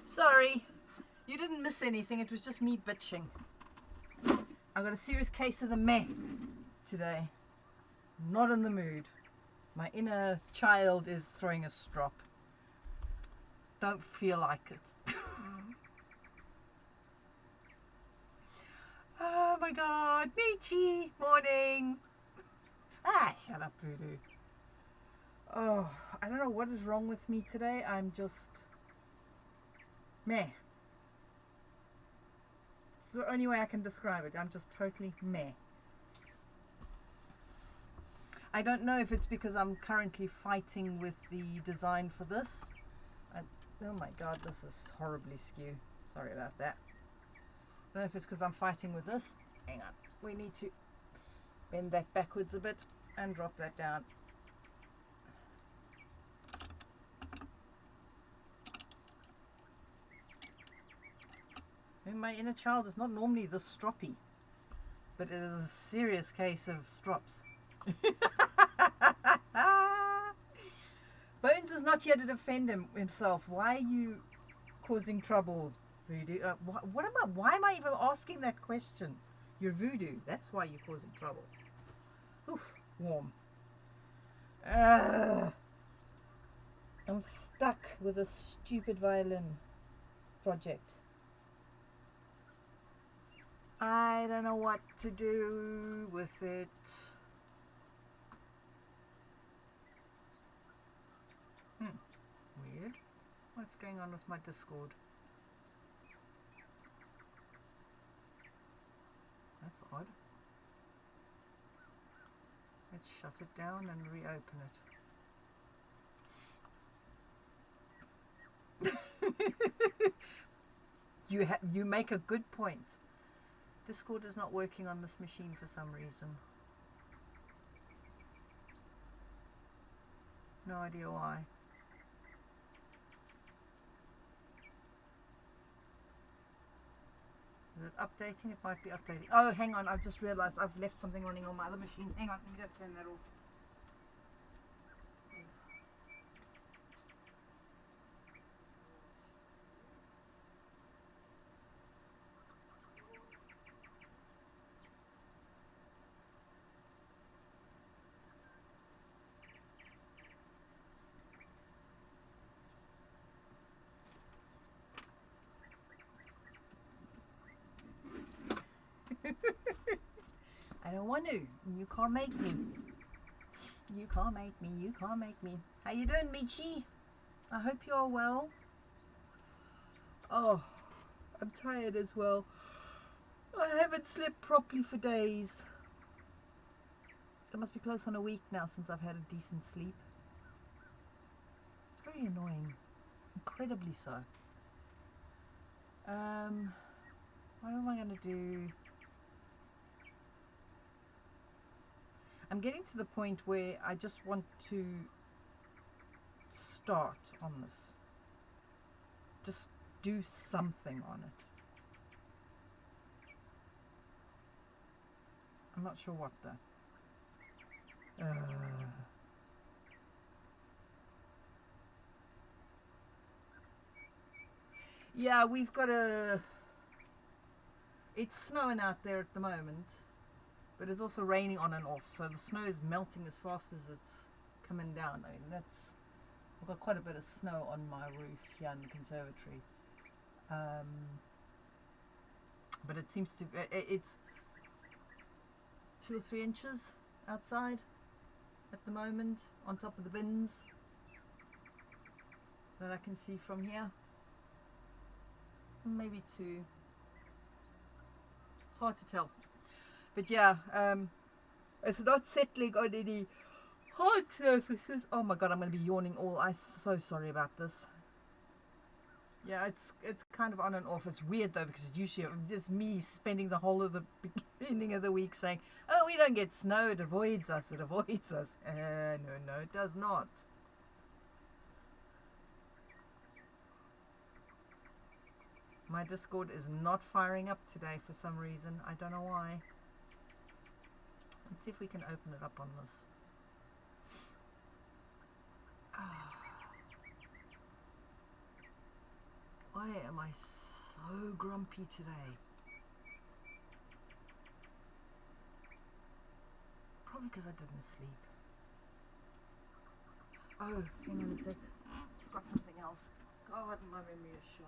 Sorry, you didn't miss anything. It was just me bitching. I got a serious case of the meh today. Not in the mood. My inner child is throwing a strop. Don't feel like it. Oh my God, Michi, morning. Shut up, Voodoo. Oh, I don't know what is wrong with me today. I'm just meh. It's the only way I can describe it. I'm just totally meh. I don't know if it's because I'm currently fighting with the design for this. Oh my God, this is horribly skew. Sorry about that. I don't know if it's because I'm fighting with this. Hang on. We need to bend that backwards a bit and drop that down. I mean, my inner child is not normally this stroppy, but it is a serious case of strops. Bones is not here to defend himself. Why are you causing trouble, Voodoo? Why am I even asking that question? You're Voodoo. That's why you're causing trouble. Oof, warm. I'm stuck with a stupid violin project. I don't know what to do with it. Weird. What's going on with my Discord? That's odd. Let's shut it down and reopen it. You make a good point. Discord is not working on this machine for some reason. No idea why. Is it updating? It might be updating. Oh, hang on. I've just realized I've left something running on my other machine. Hang on. Let me go turn that off. I don't want to. You can't make me. You can't make me. You can't make me. How you doing, Michi? I hope you're well. Oh, I'm tired as well. I haven't slept properly for days. It must be close on a week now since I've had a decent sleep. It's very annoying. Incredibly so. What am I going to do? I'm getting to the point where I just want to start on this. Just do something on it. I'm not sure what though. Yeah, we've got it's snowing out there at the moment. But it's also raining on and off, so the snow is melting as fast as it's coming down. I mean, I've got quite a bit of snow on my roof here in the conservatory. But it seems to, it's 2 or 3 inches outside at the moment, on top of the bins that I can see from here. Maybe 2. It's hard to tell. But yeah, it's not settling on any hard surfaces. Oh my God, I'm going to be yawning I'm so sorry about this. Yeah, it's kind of on and off. It's weird though, because it's usually just me spending the whole of the beginning of the week saying, oh, we don't get snow, it avoids us, it avoids us. No, it does not. My Discord is not firing up today for some reason. I don't know why. Let's see if we can open it up on this. Why am I so grumpy today? Probably because I didn't sleep. Oh, hang on a sec. I've got something else. God, my memory is shot.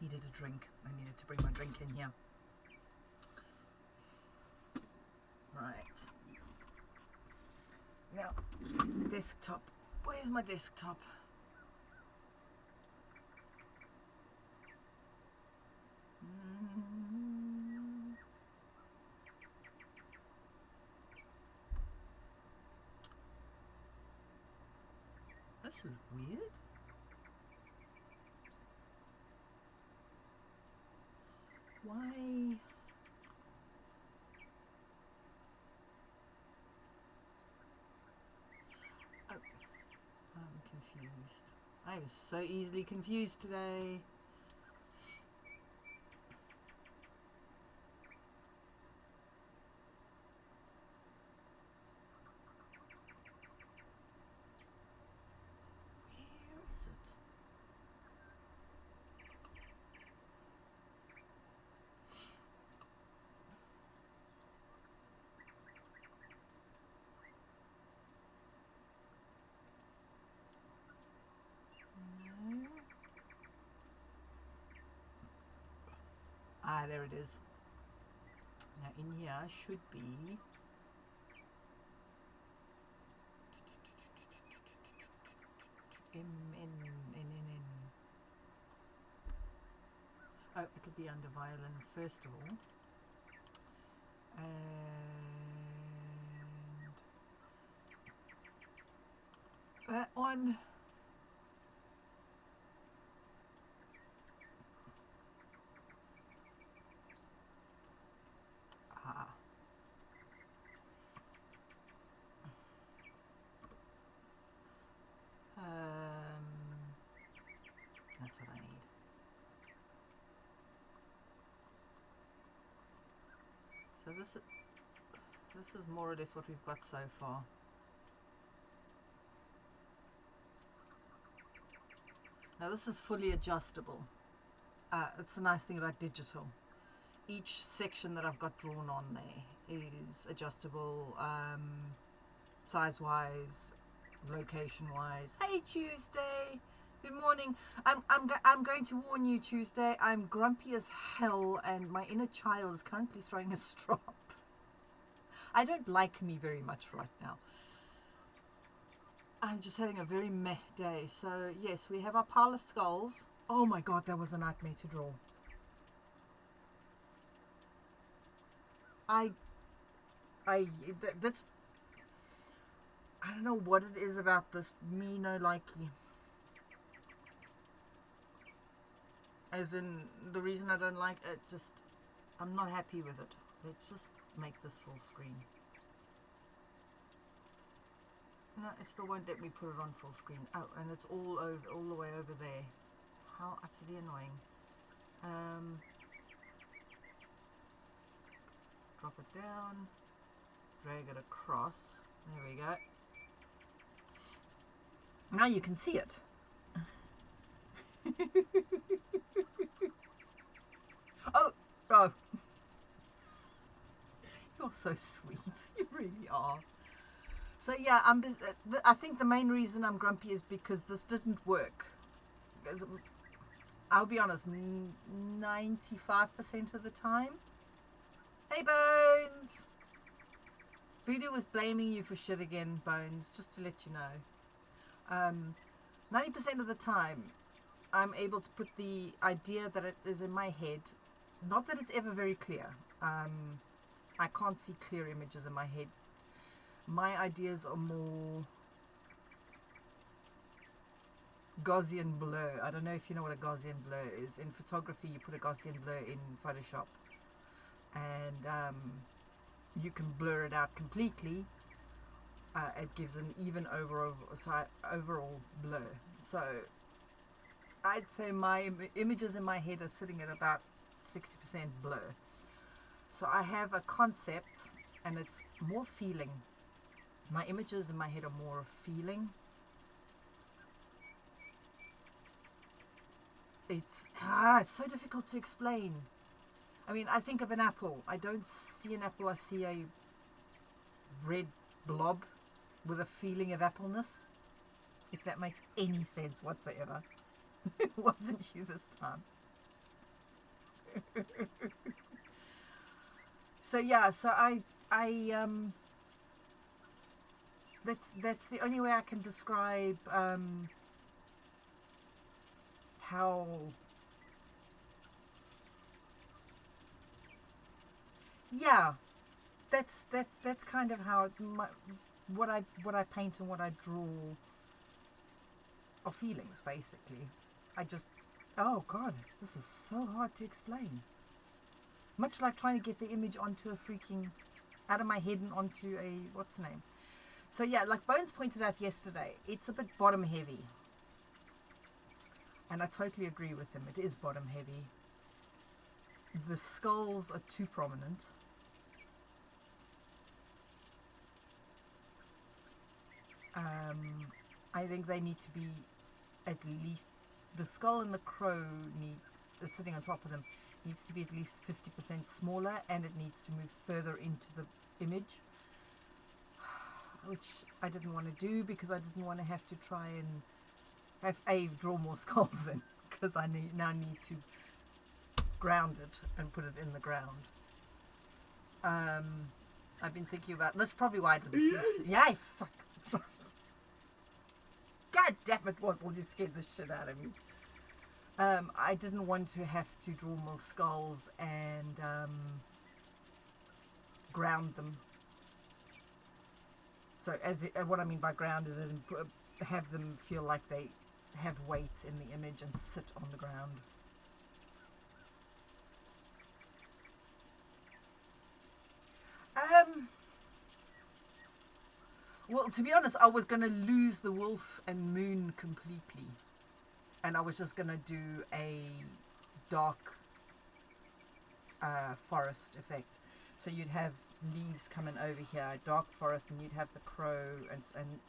Needed a drink. I needed to bring my drink in here. Right. Now, desktop. Where's my desktop? This is weird. Why? Oh, I'm confused. I was so easily confused today. Where is it? No. Ah, there it is. Now in here should be M-N-N-N-N. Oh, it'll be under violin first of all. And that one. Ah. That's what I need. So this is more or less what we've got so far. Now this is fully adjustable. It's the nice thing about digital. Each section that I've got drawn on there is adjustable, size-wise, location-wise. Hey Tuesday, good morning. I'm going to warn you, Tuesday. I'm grumpy as hell, and my inner child is currently throwing a strop. I don't like me very much right now. I'm just having a very meh day. So yes, we have our pile of skulls. Oh my god, that was a nightmare to draw. That's, I don't know what it is about this me no likey. As in, the reason I don't like it, just, I'm not happy with it. Let's just make this full screen. No, it still won't let me put it on full screen. Oh, and it's all the way over there. How utterly annoying. Drop it down, drag it across. There we go. Now you can see it. Oh, you're so sweet. You really are. So yeah, I think the main reason I'm grumpy is because this didn't work. I'll be honest, 95% of the time. Hey Bones! Voodoo was blaming you for shit again, Bones, just to let you know. 90% of the time, I'm able to put the idea that it is in my head. Not that it's ever very clear. I can't see clear images in my head. My ideas are more Gaussian blur. I don't know if you know what a Gaussian blur is. In photography, you put a Gaussian blur in Photoshop, and you can blur it out completely, it gives an even overall blur. So I'd say my images in my head are sitting at about 60% blur. So I have a concept and it's more feeling. My images in my head are more of feeling. It's so difficult to explain. I mean, I think of an apple. I don't see an apple, I see a red blob with a feeling of appleness. If that makes any sense whatsoever. It wasn't you this time. So yeah, so I that's the only way I can describe how that's kind of how what I paint and what I draw are feelings, basically. Oh god, this is so hard to explain. Much like trying to get the image onto a freaking, out of my head and onto a, what's the name? So yeah, like Bones pointed out yesterday, it's a bit bottom heavy. And I totally agree with him, it is bottom heavy. The skulls are too prominent. I think they need to be at least, the skull and the crow sitting on top of them needs to be at least 50% smaller, and it needs to move further into the image, which I didn't want to do because I didn't want to have to try and draw more skulls in, because I now need to ground it and put it in the ground. I've been thinking about this, probably why I didn't sleep. Yeah, fuck. Sorry. God damn it, Wazzle, you scared the shit out of me. I didn't want to have to draw more skulls and ground them. So what I mean by ground is have them feel like they have weight in the image and sit on the ground. Well, to be honest, I was going to lose the wolf and moon completely. And I was just going to do a dark forest effect. So you'd have leaves coming over here, dark forest, and you'd have the crow.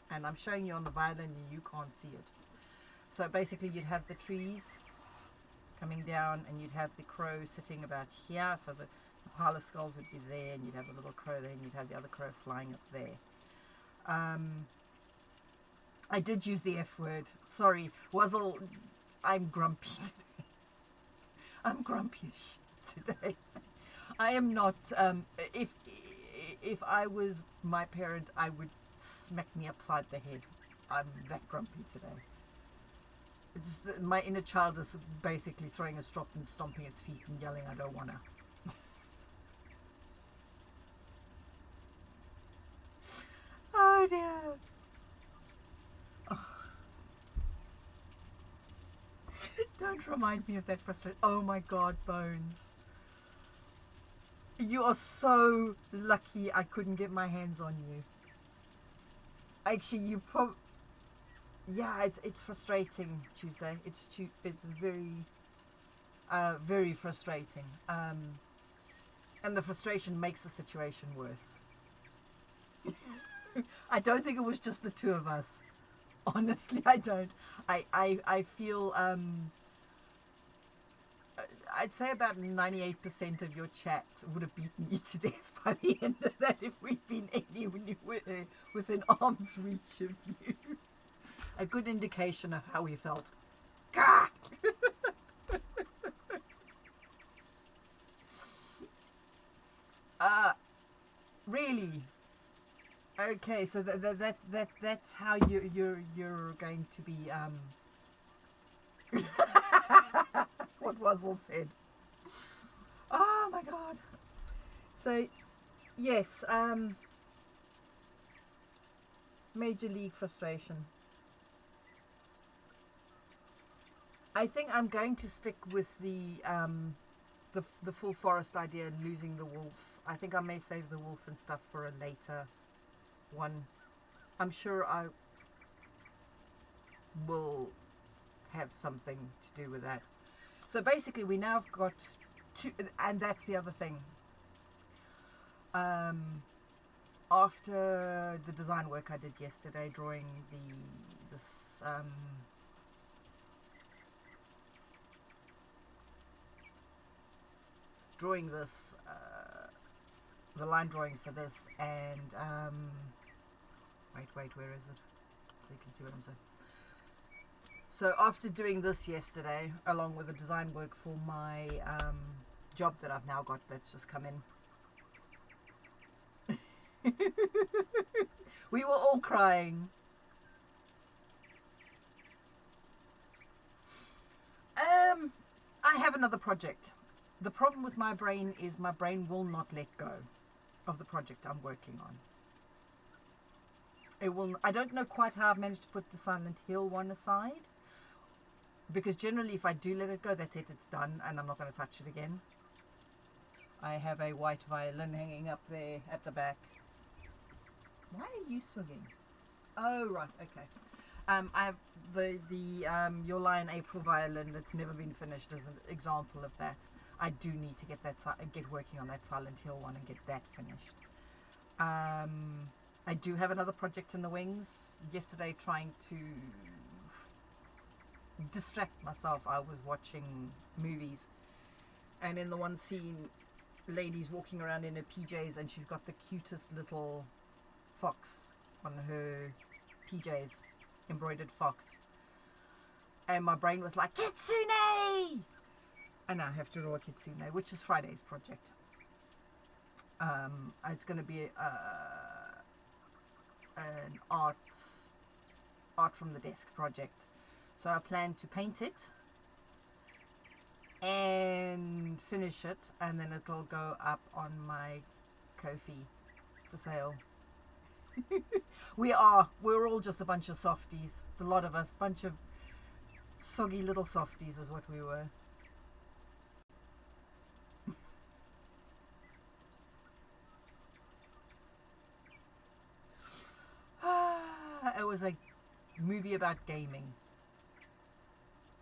And I'm showing you on the violin, you can't see it. So basically you'd have the trees coming down, and you'd have the crow sitting about here. So the pile of skulls would be there, and you'd have the little crow there, and you'd have the other crow flying up there. I did use the F word. Sorry, Wazzle, I'm grumpy today. I'm grumpy as shit today. I am not, if I was my parent, I would smack me upside the head. I'm that grumpy today. It's just, my inner child is basically throwing a strop and stomping its feet and yelling, I don't wanna. Oh dear. Oh. Don't remind me of that frustration. Oh my god, Bones. You are so lucky I couldn't get my hands on you. Actually, yeah, it's frustrating, Tuesday. It's very, very frustrating. And the frustration makes the situation worse. I don't think it was just the two of us. Honestly, I don't. I feel, I'd say about 98% of your chat would have beaten you to death by the end of that if we'd been anywhere within arm's reach of you. A good indication of how we felt. Gah! Really? Okay, so that's how you're going to be what Wazzle said. Oh my god. So yes, major league frustration. I think I'm going to stick with the full forest idea and losing the wolf. I think I may save the wolf and stuff for a later one. I'm sure I will have something to do with that. So basically we now have got two, and that's the other thing. After the design work I did yesterday, drawing this the line drawing for this, and wait, where is it? So you can see what I'm saying. So after doing this yesterday, along with the design work for my job that I've now got that's just come in, we were all crying. I have another project. The problem with my brain is my brain will not let go of the project I'm working on. It will. I don't know quite how I've managed to put the Silent Hill one aside, because generally if I do let it go, that's it, it's done, and I'm not going to touch it again. I have a white violin hanging up there at the back. Why are you swinging? Oh, right, okay. I have the Your Lion April violin that's never been finished as an example of that. I do need to get working on that Silent Hill one and get that finished. I do have another project in the wings. Yesterday, trying to distract myself, I was watching movies, and in the one scene, lady's walking around in her PJs and she's got the cutest little fox on her PJs, embroidered fox, and my brain was like, Kitsune! And I have to draw a Kitsune, which is Friday's project. It's going to be an art from the desk project. So I plan to paint it and finish it, and then it'll go up on my Ko-fi for sale. We're all just a bunch of softies, the lot of us, bunch of soggy little softies is what we were. It was a movie about gaming,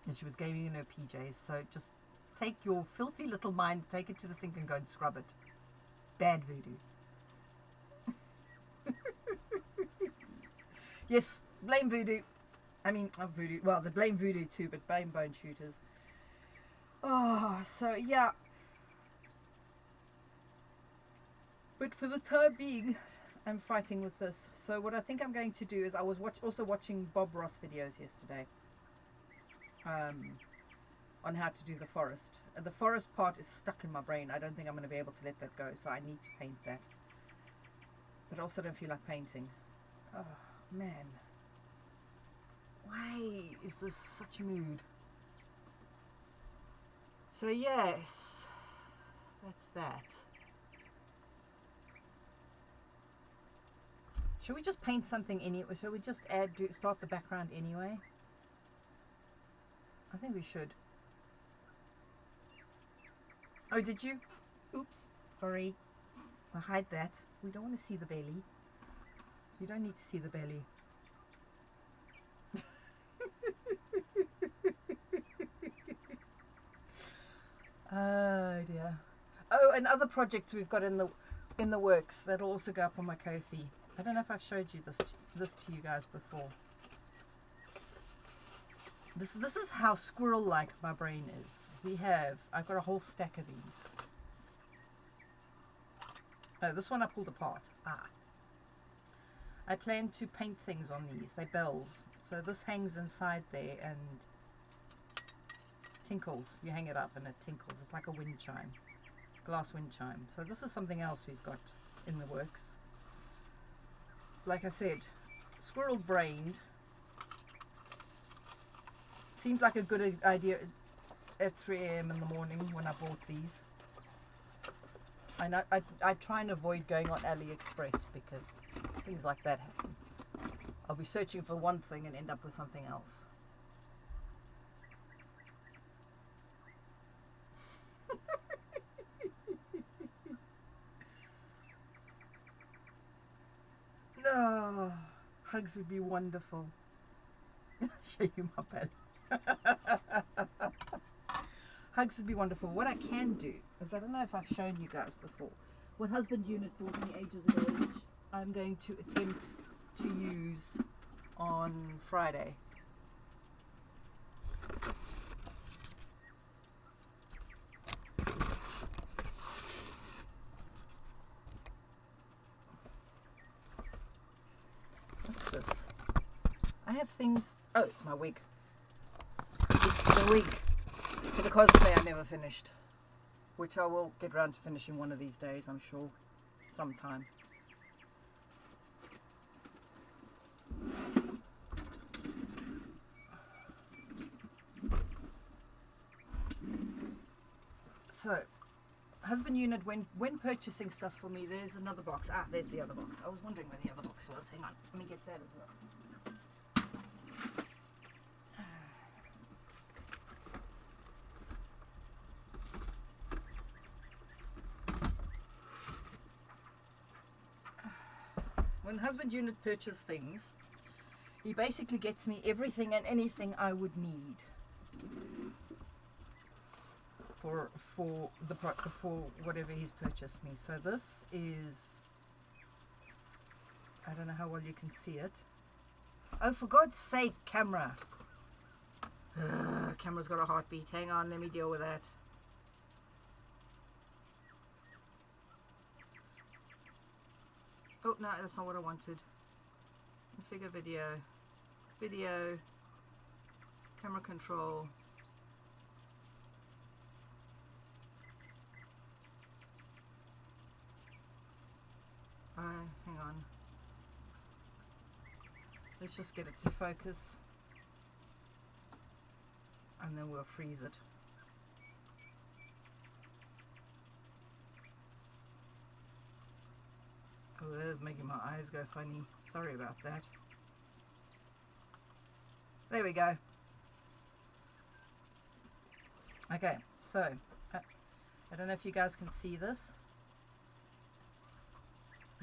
and she was gaming in her PJs. So just take your filthy little mind, take it to the sink and go and scrub it. Bad voodoo. Yes, blame voodoo. I mean, not voodoo. Well, they blame voodoo too, but blame bone shooters. Oh, so yeah. But for the time being, I'm fighting with this. So what I think I'm going to do is, I was also watching Bob Ross videos yesterday on how to do the forest. The forest part is stuck in my brain. I don't think I'm going to be able to let that go, so I need to paint that. But I also don't feel like painting. Oh, man. Why is this such a mood? So yes, that's that. Should we just paint something anyway? Shall we just start the background anyway? I think we should. Oh, did you? Oops, sorry. I'll hide that. We don't want to see the belly. You don't need to see the belly. Oh dear. Oh, and other projects we've got in the works that'll also go up on my Ko-fi. I don't know if I've showed you this to you guys before. This is how squirrel-like my brain is. I've got a whole stack of these. Oh, this one I pulled apart. I plan to paint things on these. They're bells. So this hangs inside there and tinkles. You hang it up and it tinkles. It's like a wind chime. Glass wind chime. So this is something else we've got in the works. Like I said, squirrel-brained. Seemed like a good idea at 3 a.m. in the morning when I bought these. I try and avoid going on AliExpress because things like that happen. I'll be searching for one thing and end up with something else. No. Hugs would be wonderful. Show you my belly. Hugs would be wonderful. What I can do is, I don't know if I've shown you guys before, what Husband Unit bought me ages ago, which I'm going to attempt to use on Friday. What's this? I have things. Oh, it's my wig. It's the wig for the cosplay I never finished, which I will get around to finishing one of these days, I'm sure, sometime. So, Husband Unit, when purchasing stuff for me, there's another box. Ah, there's the other box. I was wondering where the other box was. Hang on, let me get that as well. When Husband Unit purchase things, he basically gets me everything and anything I would need for whatever he's purchased me. So this is, I don't know how well you can see it. Oh, for God's sake, camera. Camera's got a heartbeat. Hang on, let me deal with that. Oh, no, that's not what I wanted. Configure video. Video. Camera control. Hang on. Let's just get it to focus. And then we'll freeze it. Oh, there's making my eyes go funny. Sorry about that. There we go. Okay, so I don't know if you guys can see this,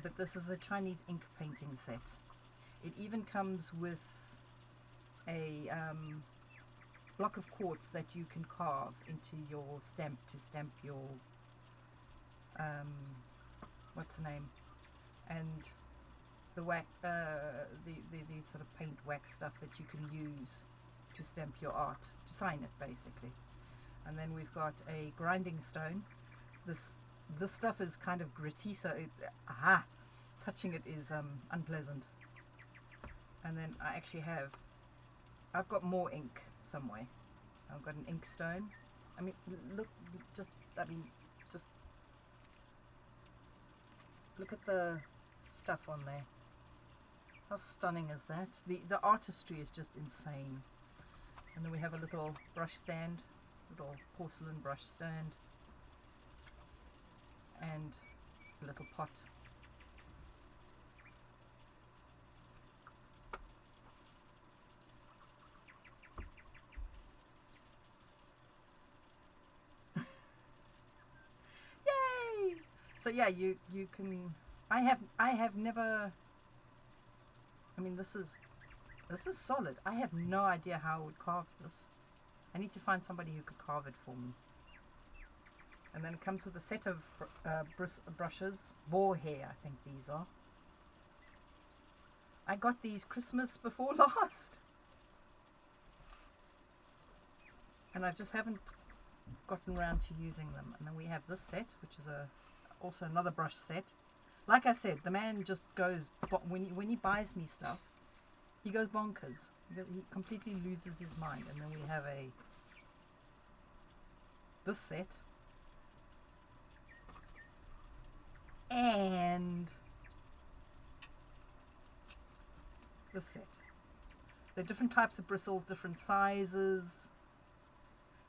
but this is a Chinese ink painting set. It even comes with a block of quartz that you can carve into your stamp to stamp your what's the name, and the wax, the sort of paint wax stuff that you can use to stamp your art, to sign it basically. And then we've got a grinding stone. This stuff is kind of gritty, so touching it is unpleasant. And then I've got more ink somewhere. I've got an ink stone. I mean, just look at the stuff on there. How stunning is that? The artistry is just insane. And then we have a little brush stand, little porcelain brush stand, and a little pot. Yay! So yeah, you can. I have never. I mean, this is solid. I have no idea how I would carve this. I need to find somebody who could carve it for me. And then it comes with a set of brushes, boar hair, I think these are. I got these Christmas before last, and I just haven't gotten around to using them. And then we have this set, which is also another brush set. Like I said, the man just goes, when he buys me stuff, he goes bonkers. He completely loses his mind. And then we have this set, and this set. There are different types of bristles, different sizes.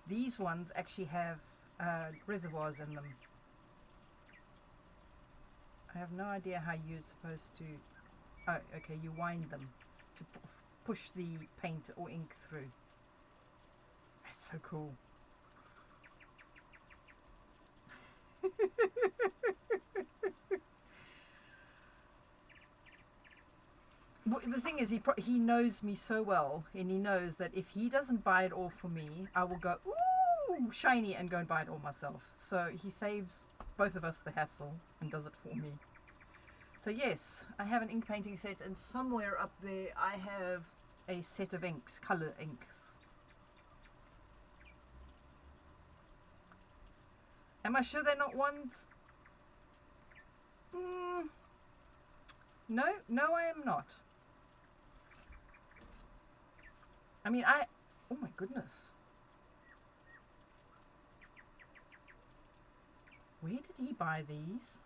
These ones actually have reservoirs in them. I have no idea how you're supposed to. Oh, okay, you wind them to push the paint or ink through. That's so cool. The thing is, he knows me so well, and he knows that if he doesn't buy it all for me, I will go, ooh, shiny, and go and buy it all myself. So he saves both of us the hassle and does it for me. So yes, I have an ink painting set, and somewhere up there I have a set of inks, color inks. Am I sure they're not ones? No, I am not. I mean, oh my goodness. Where did he buy these?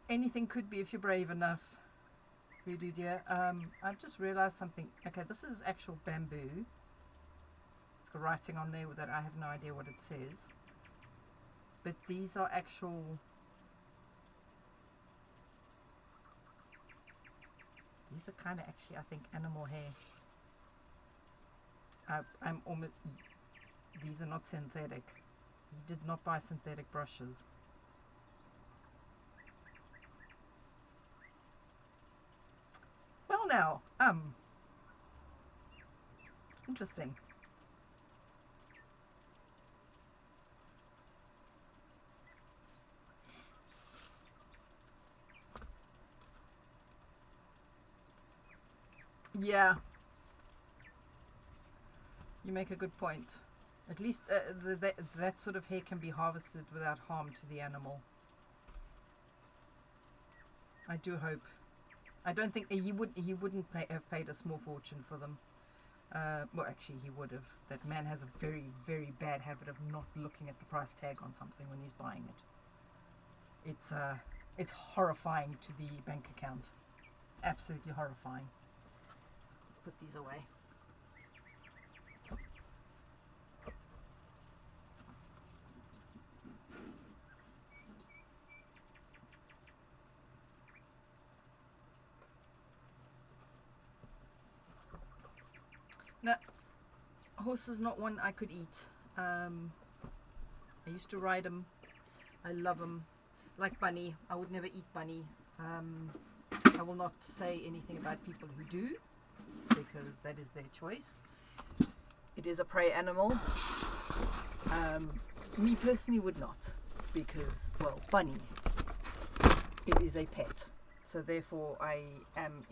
Anything could be if you're brave enough, Voodoo dear. I've just realized something. Okay, this is actual bamboo. It's got writing on there that I have no idea what it says. But these are actual... These are kind of actually, I think, animal hair. I'm almost... These are not synthetic. He did not buy synthetic brushes. Well now, interesting. Yeah. You make a good point. At least that sort of hair can be harvested without harm to the animal. I do hope. I don't think he wouldn't have paid a small fortune for them. Well, actually, he would have. That man has a very, very bad habit of not looking at the price tag on something when he's buying it. It's horrifying to the bank account. Absolutely horrifying. Let's put these away. No, horse is not one I could eat. I used to ride them. I love them. Like bunny, I would never eat bunny. I will not say anything about people who do, because that is their choice. It is a prey animal. Me personally would not, because, well, bunny, it is a pet. So therefore I am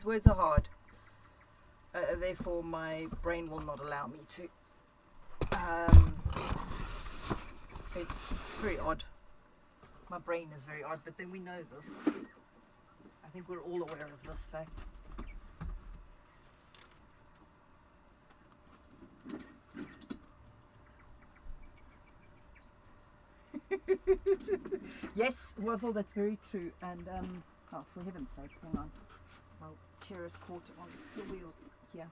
words are hard. Therefore my brain will not allow me to. It's very odd. My brain is very odd, but then we know this. I think we're all aware of this fact. Yes, Wuzzle, that's very true. And oh, for heaven's sake, hang on. My chair is caught on the wheel here.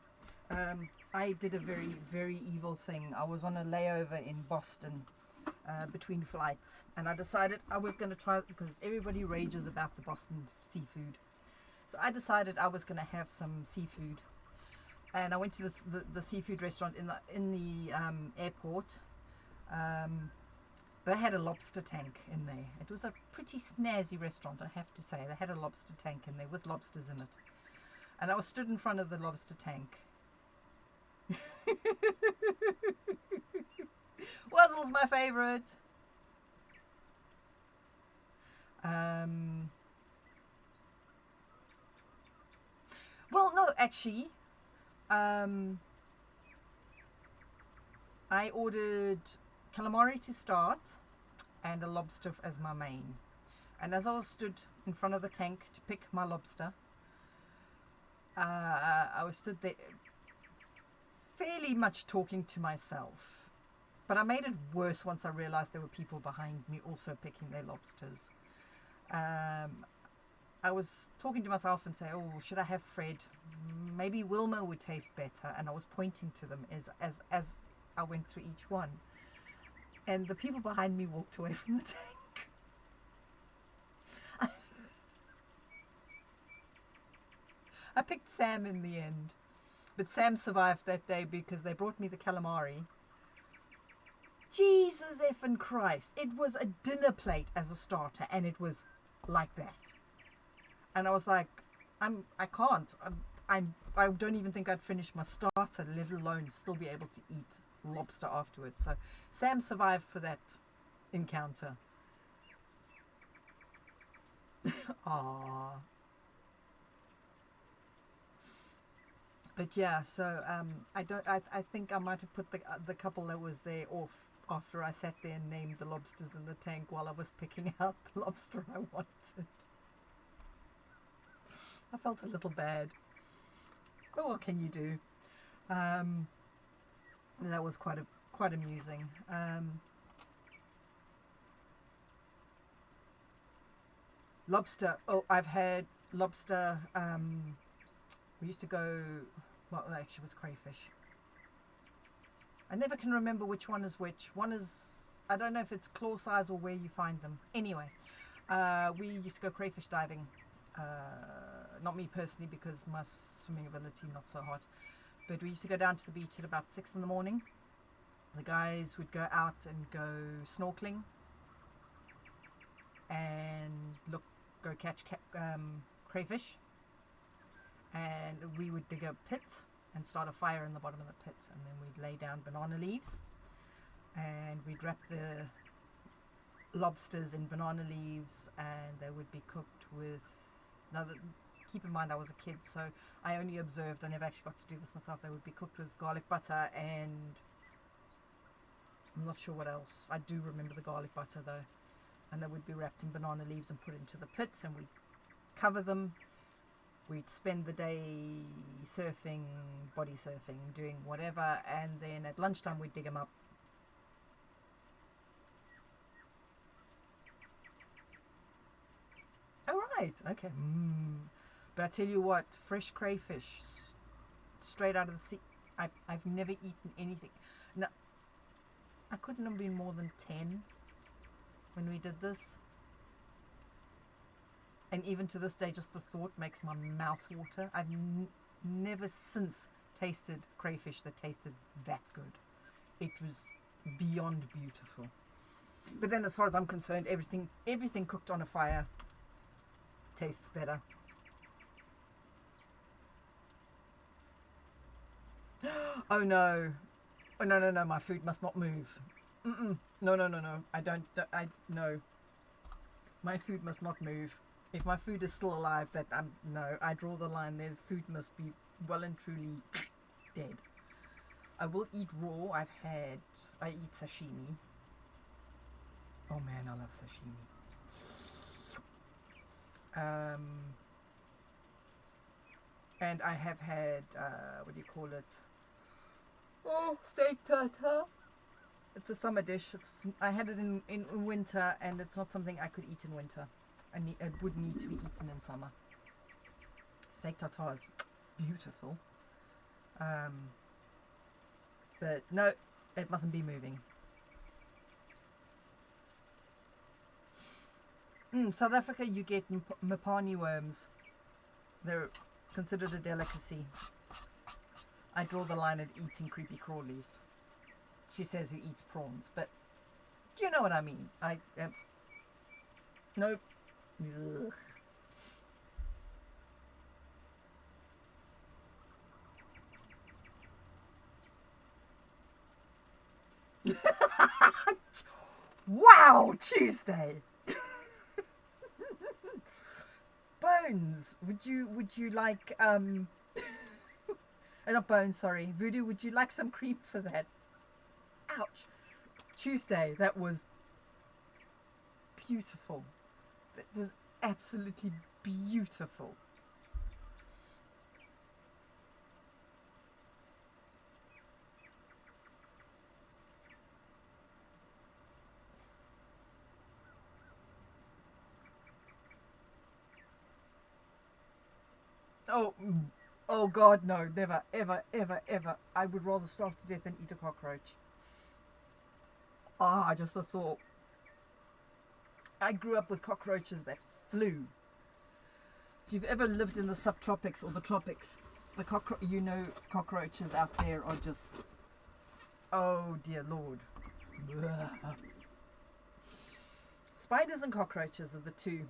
I did a very, very evil thing. I was on a layover in Boston between flights, and I decided I was going to try, because everybody rages about the Boston seafood. So I decided I was going to have some seafood, and I went to the seafood restaurant in the airport. They had a lobster tank in there. It was a pretty snazzy restaurant, I have to say. They had a lobster tank in there with lobsters in it. And I was stood in front of the lobster tank. Wuzzle's my favorite. Well, no, actually, I ordered calamari to start and a lobster as my main. And as I was stood in front of the tank to pick my lobster, I was stood there fairly much talking to myself. But I made it worse once I realized there were people behind me also picking their lobsters. I was talking to myself and saying, oh, should I have Fred? Maybe Wilma would taste better. And I was pointing to them as I went through each one. And the people behind me walked away from the tank. I picked Sam in the end. But Sam survived that day because they brought me the calamari. Jesus effing Christ. It was a dinner plate as a starter, and it was like that. And I was like, I can't. I don't even think I'd finish my starter, let alone still be able to eat lobster afterwards. So Sam survived for that encounter. Aww. But yeah, so I think I might have put the couple that was there off after I sat there and named the lobsters in the tank while I was picking out the lobster I wanted. I felt a little bad. But what can you do? That was quite amusing. Lobster. Oh, I've had lobster. We used to go. Well, actually, it was crayfish. I never can remember which one is which. One is, I don't know if it's claw size or where you find them. Anyway, we used to go crayfish diving. Not me personally, because my swimming ability not so hot. But we used to go down to the beach at about 6 in the morning. The guys would go out and go snorkeling and go catch crayfish. And we would dig a pit and start a fire in the bottom of the pit, and then we'd lay down banana leaves, and we'd wrap the lobsters in banana leaves, and they would be cooked with. Now, keep in mind I was a kid, so I only observed. I never actually got to do this myself. They would be cooked with garlic butter, and I'm not sure what else. I do remember the garlic butter though, and they would be wrapped in banana leaves and put into the pit, and we'd cover them. We'd spend the day surfing, body surfing, doing whatever, and then at lunchtime we'd dig them up. Oh, right, okay. But I tell you what, fresh crayfish, straight out of the sea, I've never eaten anything. No, I couldn't have been more than 10 when we did this. And even to this day, just the thought makes my mouth water. I've never since tasted crayfish that tasted that good. It was beyond beautiful. But then, as far as I'm concerned, everything cooked on a fire tastes better. Oh no! Oh no! My food must not move. No! No. My food must not move. If my food is still alive, I draw the line there. Food must be well and truly dead. I will eat raw. I eat sashimi. Oh man, I love sashimi. And I have had, what do you call it? Oh, steak tartare. It's a summer dish. I had it in winter, and it's not something I could eat in winter. It would need to be eaten in summer. Steak tartare is beautiful. But no, it mustn't be moving. South Africa, you get mopani worms. They're considered a delicacy. I draw the line at eating creepy crawlies. She says who eats prawns, but you know what I mean. Nope. Ugh. Wow, Tuesday. Bones, would you like not Bones, sorry, Voodoo, would you like some cream for that? Ouch. Tuesday, that was beautiful. That was absolutely beautiful. Oh God, no, never, ever, ever, ever. I would rather starve to death than eat a cockroach. Just the thought. I grew up with cockroaches that flew. If you've ever lived in the subtropics or the tropics, the cockroaches out there are just, oh dear Lord. Spiders and cockroaches are the two.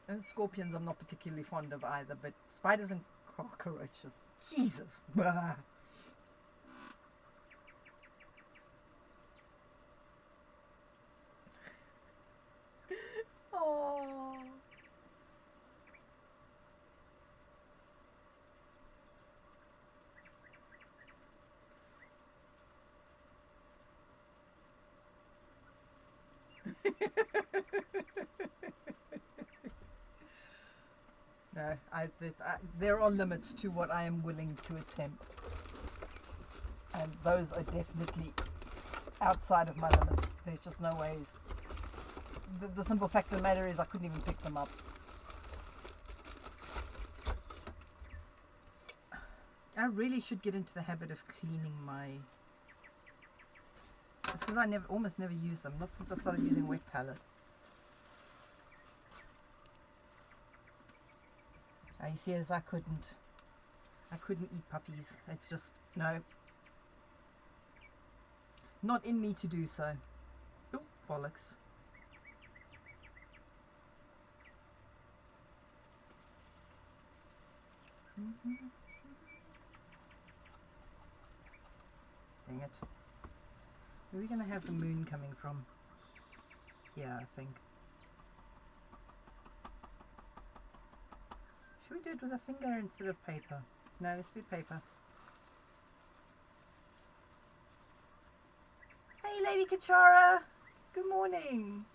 And scorpions I'm not particularly fond of either, but spiders and cockroaches, Jesus. Oh. No, there are limits to what I am willing to attempt, and those are definitely outside of my limits. There's just no ways. The simple fact of the matter is I couldn't even pick them up. I really should get into the habit of cleaning my... It's because I almost never use them, not since I started using wet palette. You see, as I couldn't eat puppies. It's just, no. Not in me to do so. Oh, bollocks. Dang it. Where are we going to have the moon coming from? Here, I think. Should we do it with a finger instead of paper? No, let's do paper. Hey, Lady Kachara. Good morning.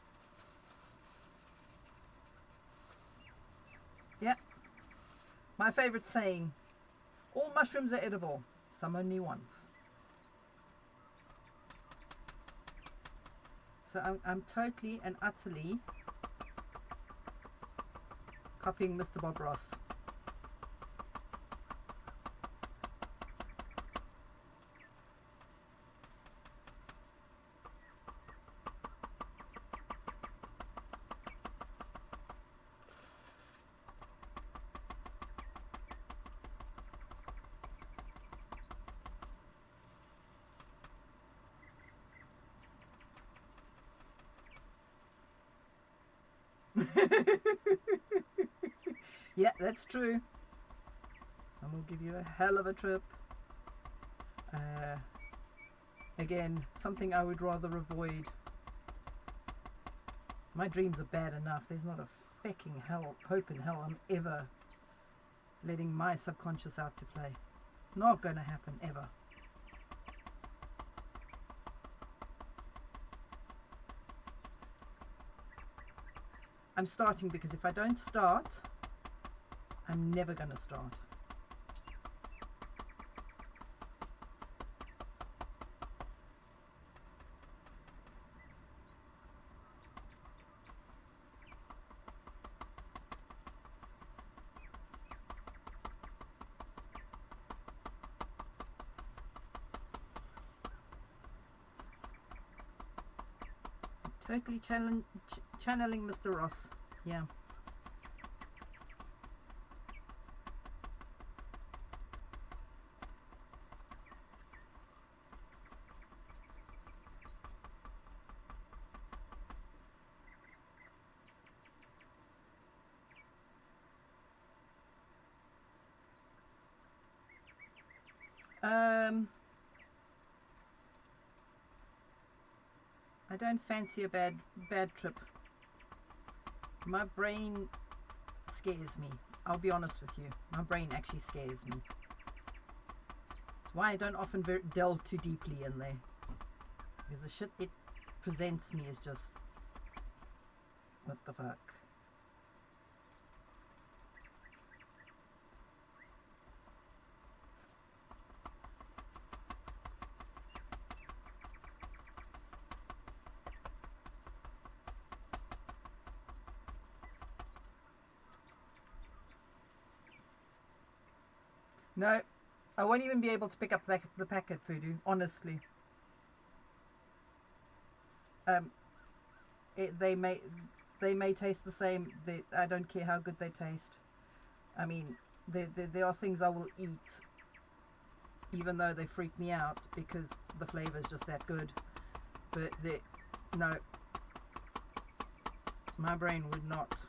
Yeah. My favorite saying. All mushrooms are edible. Some only once. So I'm totally and utterly copying Mr. Bob Ross. Yeah, that's true. Some will give you a hell of a trip. Again, something I would rather avoid. My dreams are bad enough. There's not a fecking hope in hell I'm ever letting my subconscious out to play. Not going to happen, ever. I'm starting because if I don't start, I'm never going to start. Totally channeling Mr. Ross. Yeah. I don't fancy a bad trip. My brain scares me. I'll be honest with you. My brain actually scares me. That's why I don't often delve too deeply in there. Because the shit it presents me is just... what the fuck? No, I won't even be able to pick up the packet, Voodoo, honestly. They may taste the same. I don't care how good they taste. I mean, there are things I will eat even though they freak me out because the flavour is just that good. But no, my brain would not.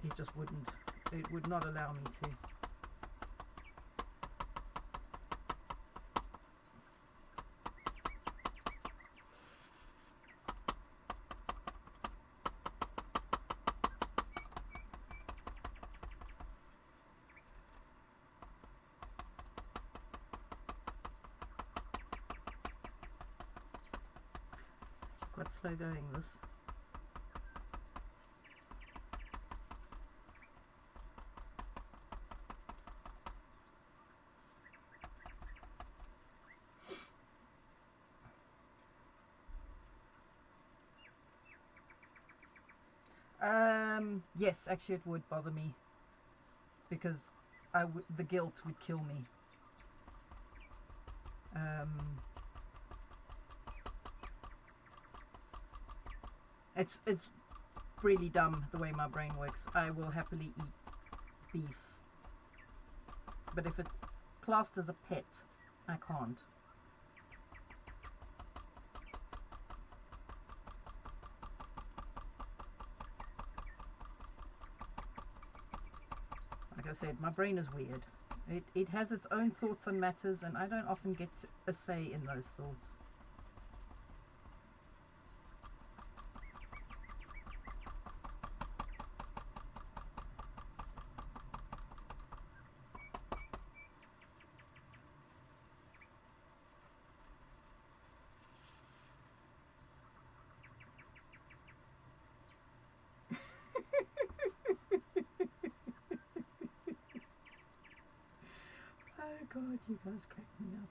It just wouldn't. It would not allow me to. Quite slow going, this. Yes, actually it would bother me because the guilt would kill me. It's really dumb the way my brain works. I will happily eat beef, but if it's classed as a pet, I can't. Like I said, my brain is weird. It has its own thoughts on matters, and I don't often get a say in those thoughts. Oh God, you guys crack me up.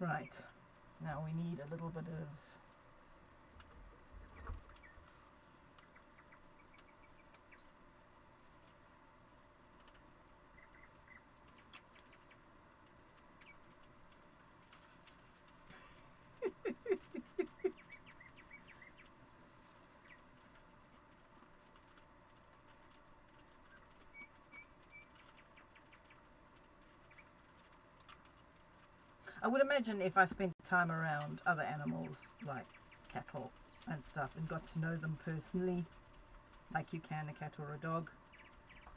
Right, now we need a little bit of I would imagine if I spent time around other animals like cattle and stuff and got to know them personally, like you can a cat or a dog,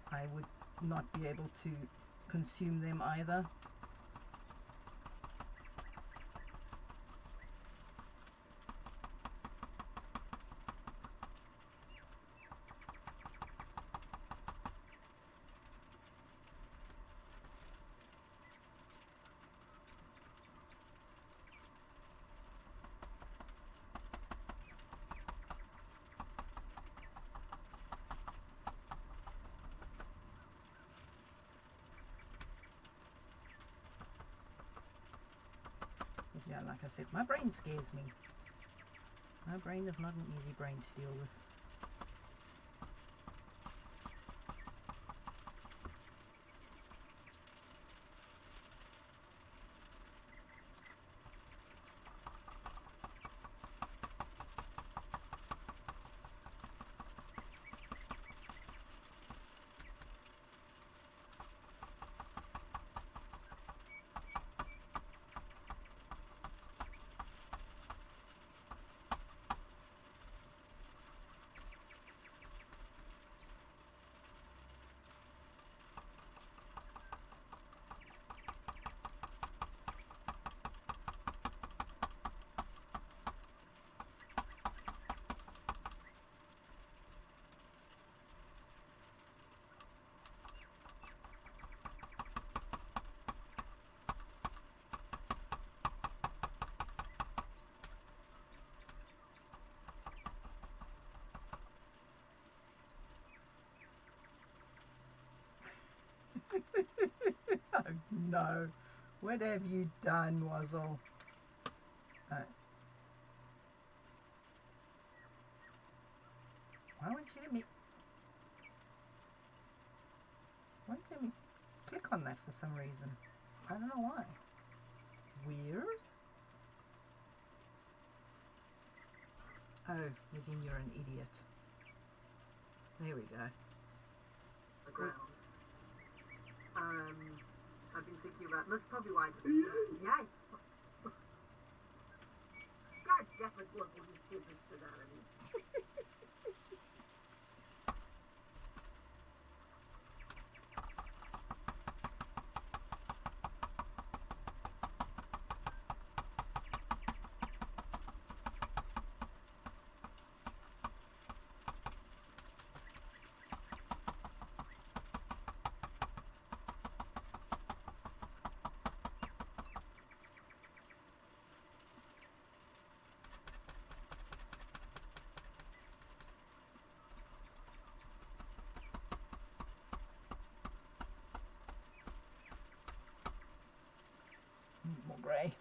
I would not be able to consume them either. Yeah, like I said, my brain scares me. My brain is not an easy brain to deal with. no. What have you done, Wazzle? Oh. Why won't you let me... Won't let me click on that for some reason. I don't know why. Weird. Oh, Nadine, you're an idiot. There we go. The ground. I've been thinking about this. Probably why I didn't see. Yay! God damn it, look what you stupid shit out of me. More grey.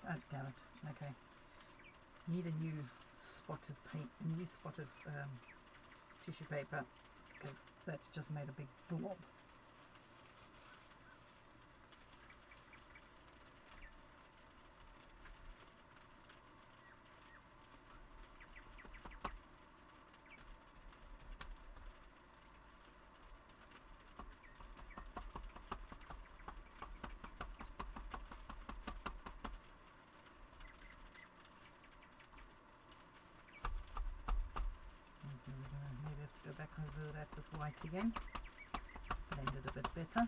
Oh, damn it. Okay. Need a new spot of paint, a new spot of tissue paper, because that's just made a big blob. Maybe have to go back over that with white again. Blend it a bit better.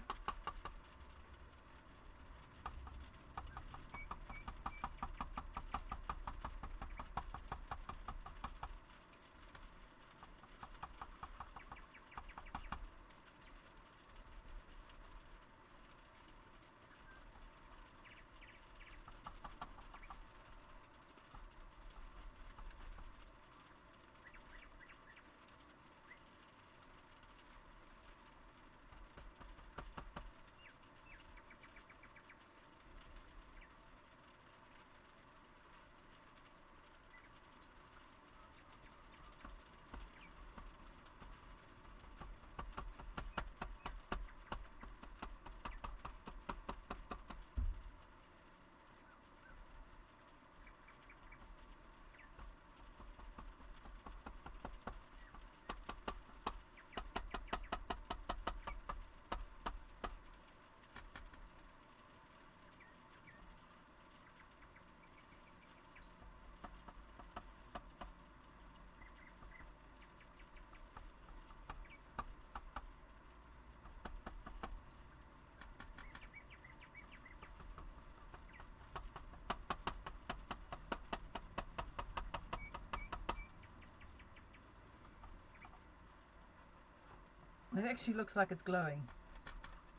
It actually looks like it's glowing.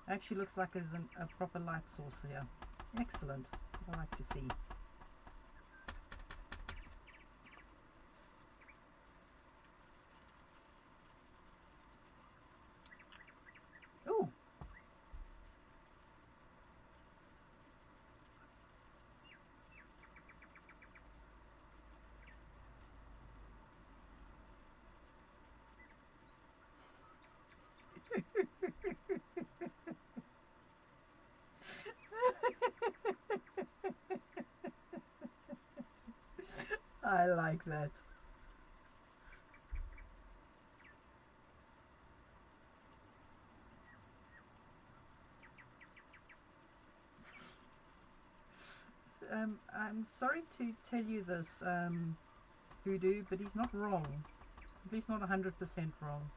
It actually looks like there's a proper light source here. Excellent. That's what I like to see. Ooh. I like that. I'm sorry to tell you this, Voodoo, but he's not wrong. At least not 100% wrong.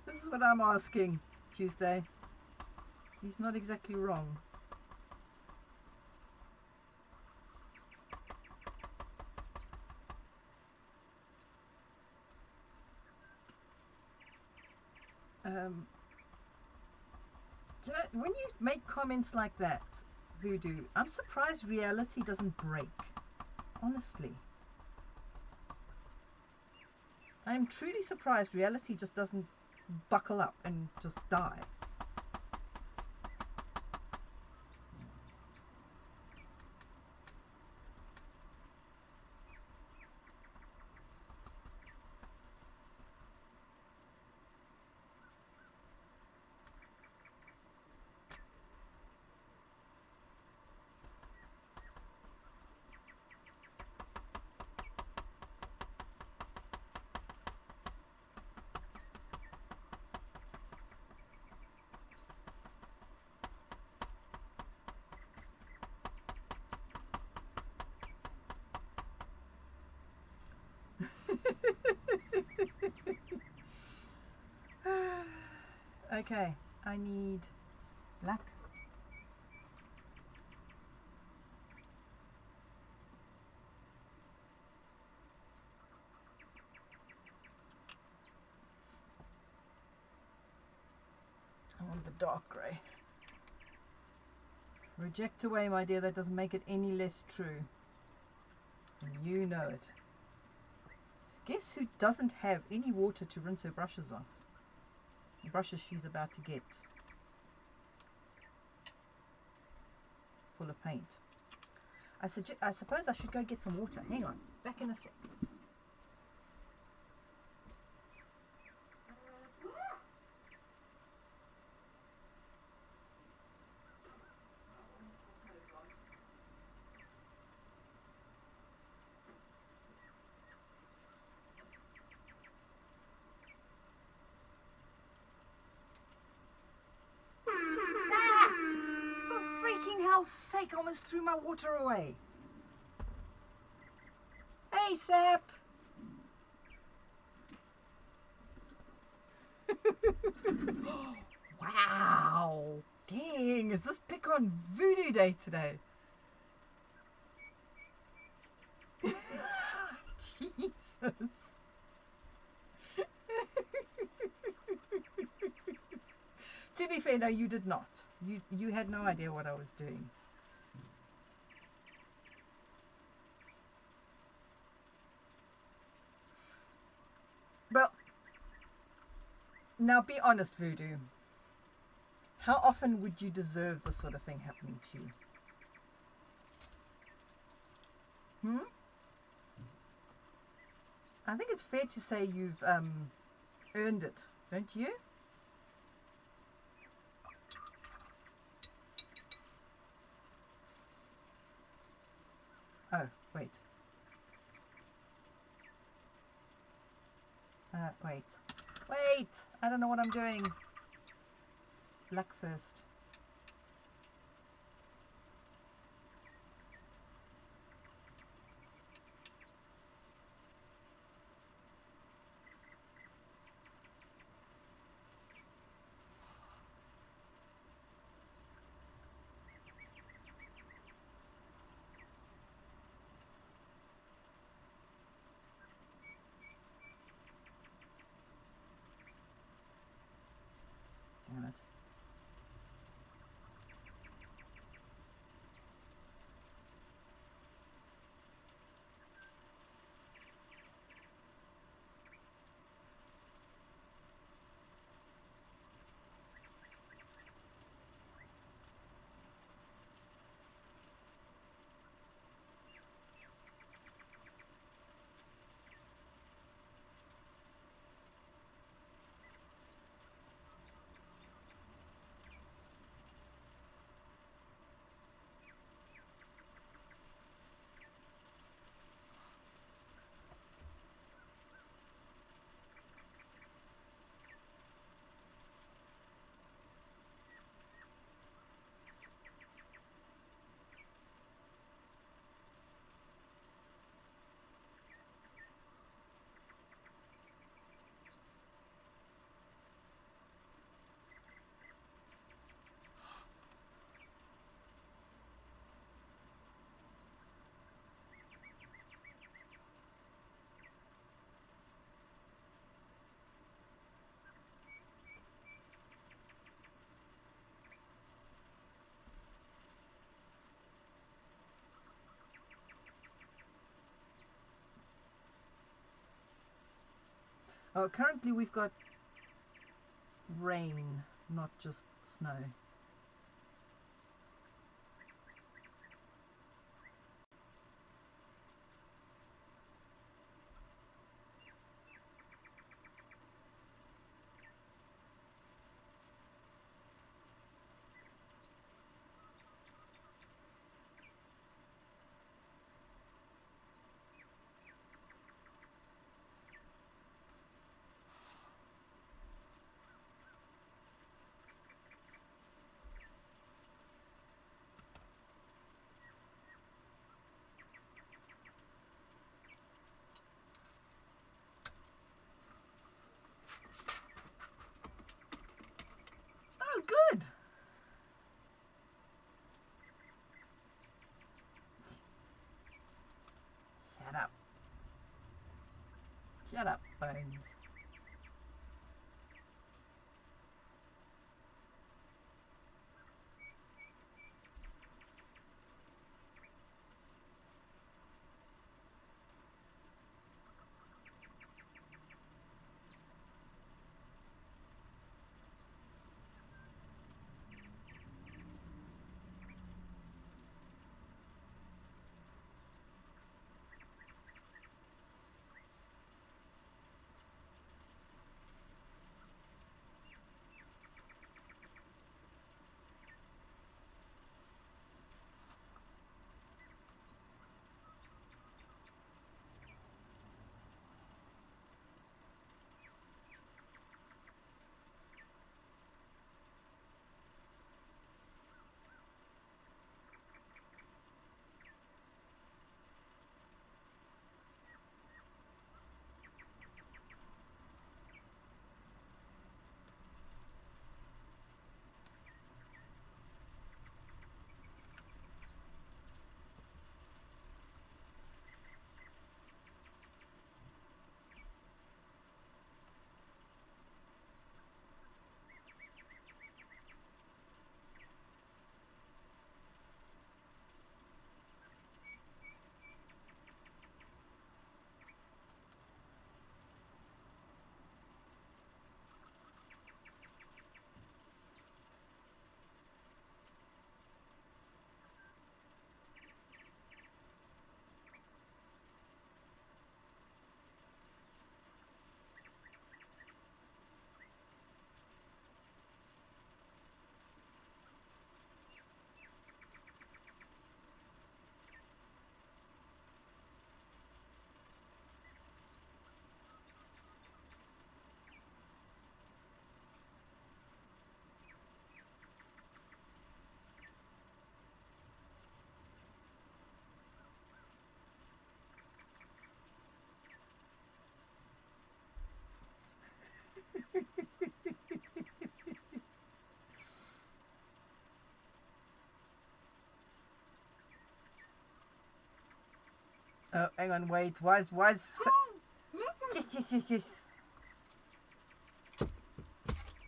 This is what I'm asking, Tuesday. He's not exactly wrong. When you make comments like that, Voodoo, I'm surprised reality doesn't break. Honestly. I'm truly surprised reality just doesn't buckle up and just die. Okay, I need black. I want the dark grey. Reject away, my dear, that doesn't make it any less true. And you know it. Guess who doesn't have any water to rinse her brushes off? The brushes she's about to get full of paint. I suppose I should go get some water. Hang on, back in a sec. Sake, I almost threw my water away. Hey, Sap. Wow. Dang, is this pick on Voodoo Day today? Jesus. To be fair, no, you did not. You had no idea what I was doing. Well, now be honest, Voodoo. How often would you deserve this sort of thing happening to you? I think it's fair to say you've earned it, don't you? Oh, wait. Wait! I don't know what I'm doing. Black first. Damn it. Oh, currently we've got rain, not just snow. Oh, good. Shut up. Shut up, Bones. Oh, hang on, wait. Why's yes.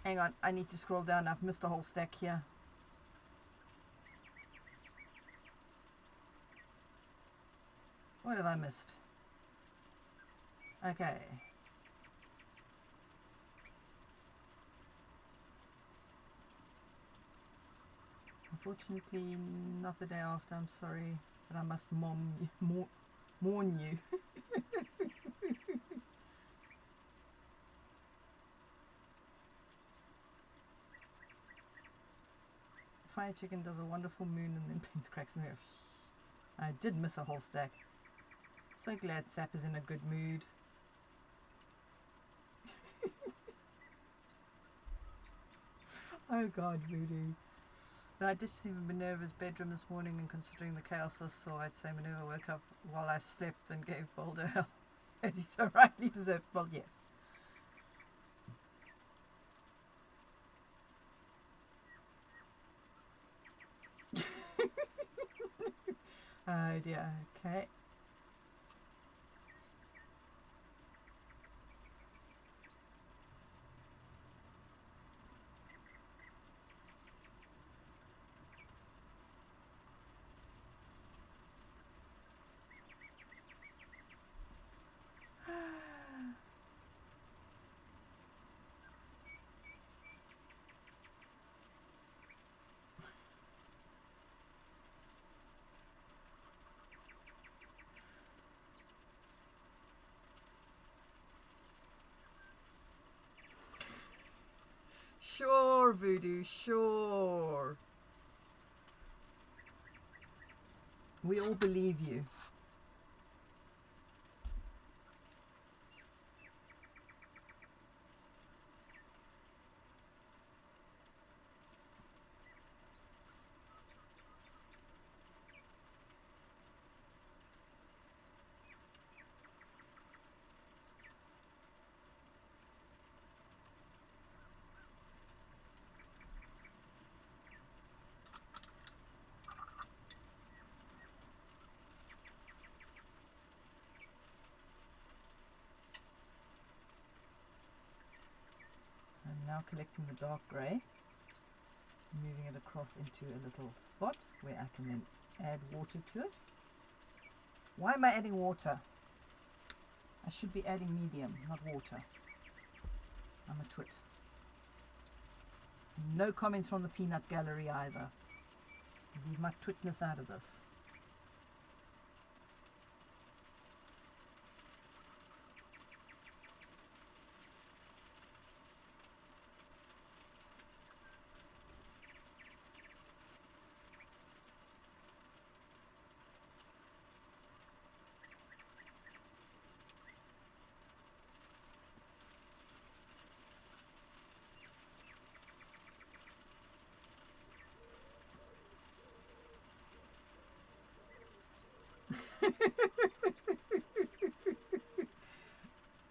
Hang on, I need to scroll down. I've missed a whole stack here. What have I missed? Okay. Unfortunately, not the day after. I'm sorry, but I must mourn you. Fire Chicken does a wonderful moon and then paints cracks in her. I did miss a whole stack. So glad Sap is in a good mood. Oh God, Voodoo. But I did see Minerva's bedroom this morning, and considering the chaos I saw, I'd say Minerva woke up while I slept and gave Boulder hell, as he so rightly deserved. Well, yes. Oh dear, okay. Lulu, sure. We all believe you. I'm now collecting the dark grey, moving it across into a little spot where I can then add water to it. Why am I adding water? I should be adding medium, not water. I'm a twit. No comments from the peanut gallery either. Leave my twitness out of this.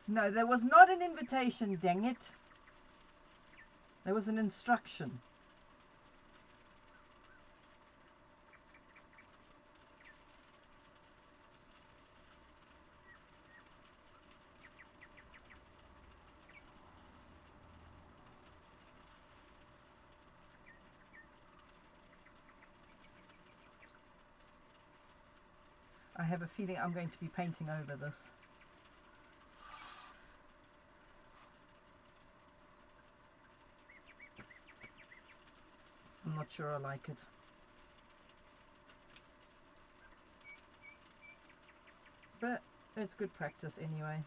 No, there was not an invitation, dang it. There was an instruction. I have a feeling I'm going to be painting over this. I'm not sure I like it. But it's good practice anyway.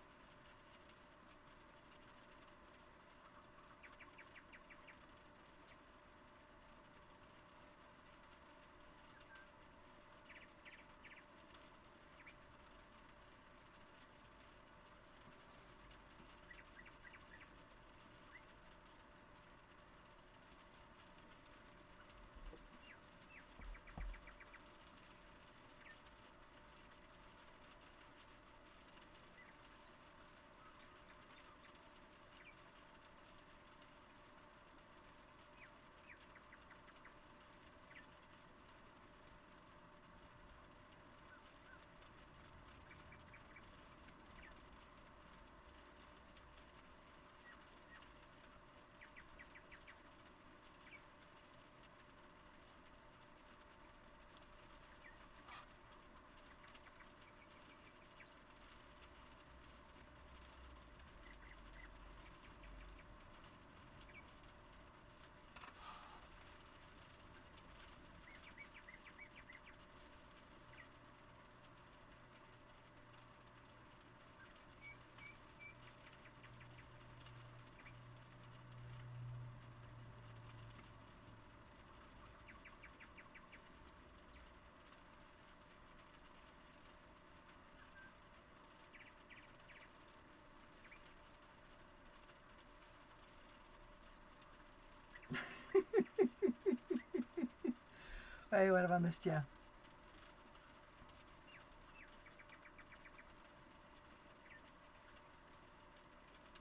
Hey, what have I missed here?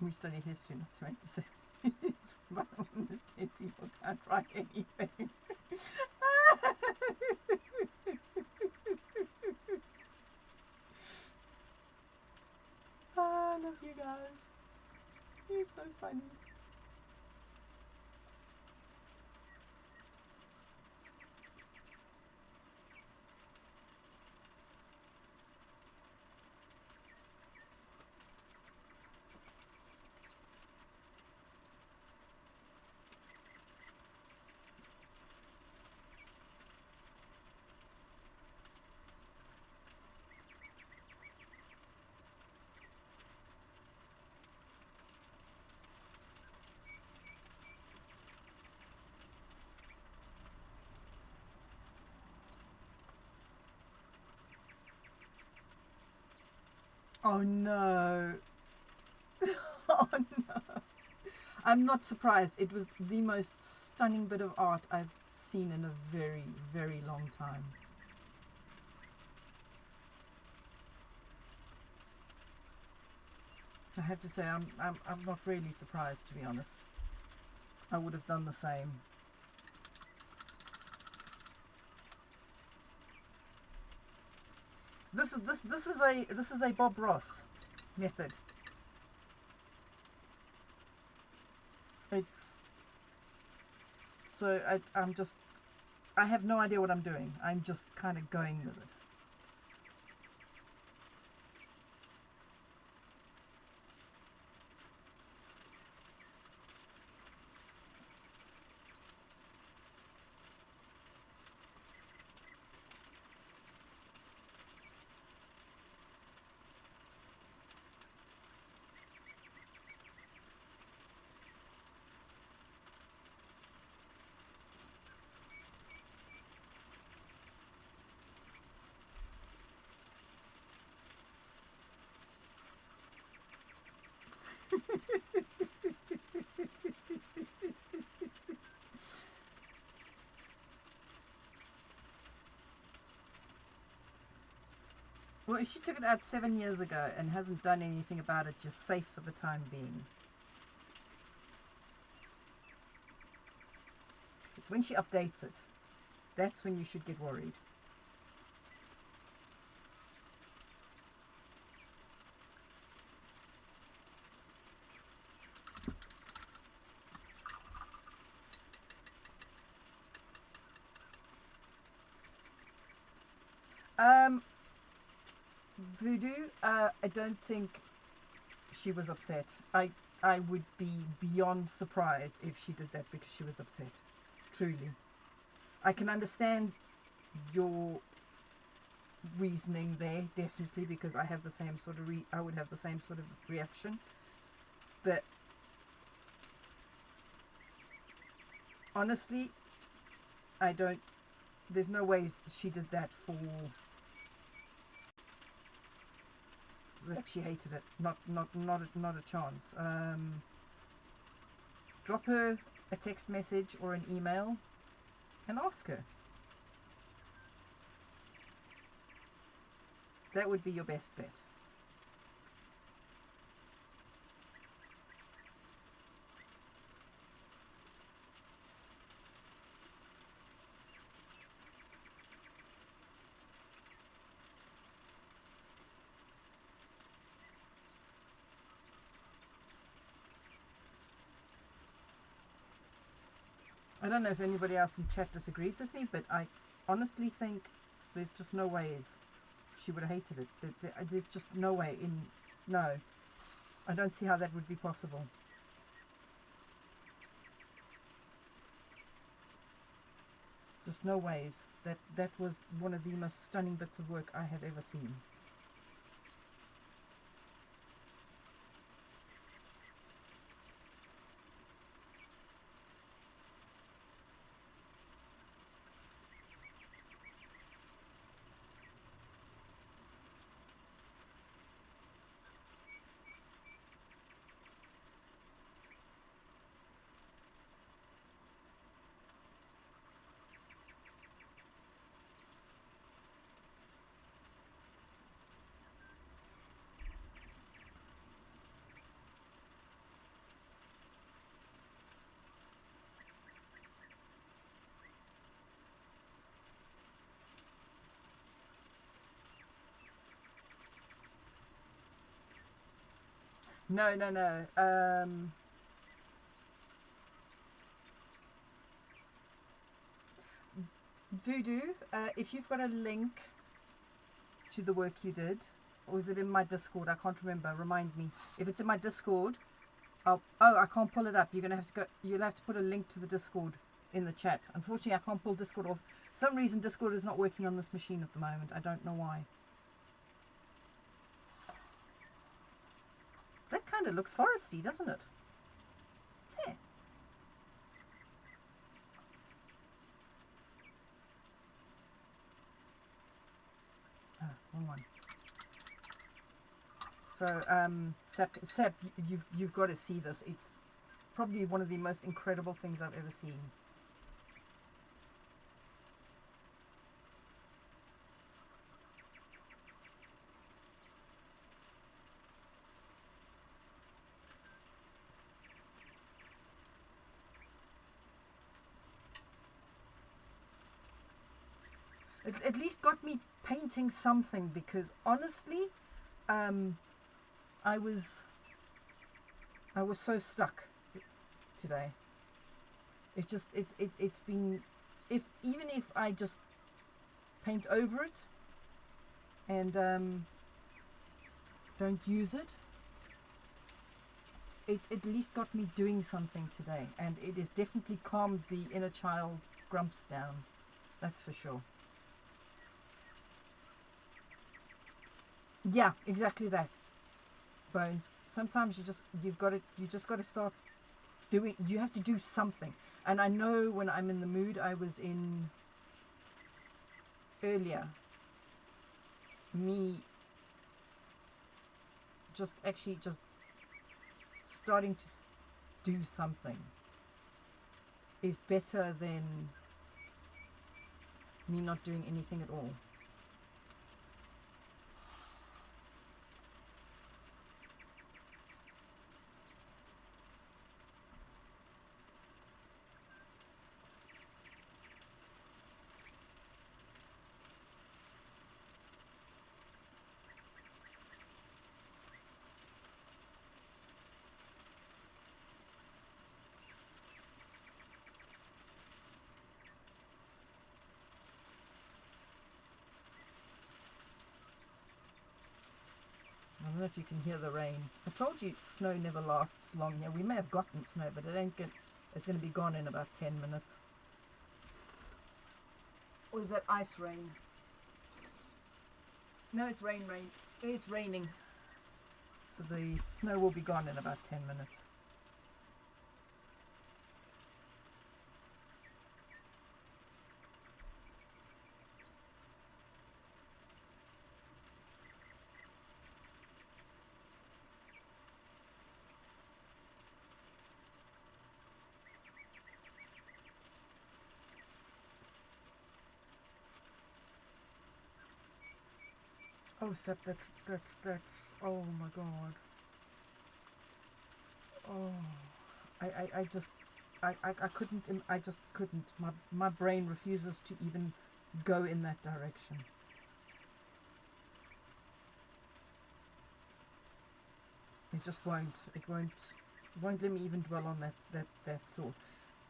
We study history not to make the same. But instead people can't write anything. I love you guys. You're so funny. Oh no. Oh no. I'm not surprised. It was the most stunning bit of art I've seen in a very, very long time. I have to say, I'm not really surprised, to be honest. I would have done the same. This is a Bob Ross method. It's so I have no idea what I'm doing. I'm just kind of going with it. Well, she took it out 7 years ago and hasn't done anything about it, just safe for the time being. It's when she updates it. That's when you should get worried. Voodoo, I don't think she was upset. I would be beyond surprised if she did that because she was upset. Truly. I can understand your reasoning there, definitely, because I have the same sort of I would have the same sort of reaction. But honestly, I don't. There's no way she did that for. That she hated it. Not a chance. Drop her a text message or an email, and ask her. That would be your best bet. I don't know if anybody else in chat disagrees with me, but I honestly think there's just no ways she would have hated it. There's just no way in. No. I don't see how that would be possible. Just no ways. That was one of the most stunning bits of work I have ever seen. No. Voodoo, if you've got a link to the work you did, or is it in my Discord? I can't remember. Remind me. If it's in my Discord, I can't pull it up. You'll have to put a link to the Discord in the chat. Unfortunately, I can't pull Discord off. For some reason, Discord is not working on this machine at the moment. I don't know why. That kind of looks foresty, doesn't it? Yeah. Oh, wrong one. So, Sep, you've got to see this. It's probably one of the most incredible things I've ever seen. It at least got me painting something, because honestly, I was so stuck today. It's been, even if I just paint over it and don't use it, it at least got me doing something today, and it has definitely calmed the inner child's grumps down. That's for sure. Yeah, exactly that, Bones. Sometimes you just got to start doing. You have to do something. And I know when I'm in the mood I was in earlier, me just starting to do something is better than me not doing anything at all. I don't know if you can hear the rain. I told you snow never lasts long here. We may have gotten snow, but it's going to be gone in about 10 minutes. Or is that ice rain? No, it's rain. It's raining. So the snow will be gone in about 10 minutes. Oh, Sep, that's, oh my God. Oh, I couldn't, I just couldn't. My brain refuses to even go in that direction. It just won't. It won't let me even dwell on that thought.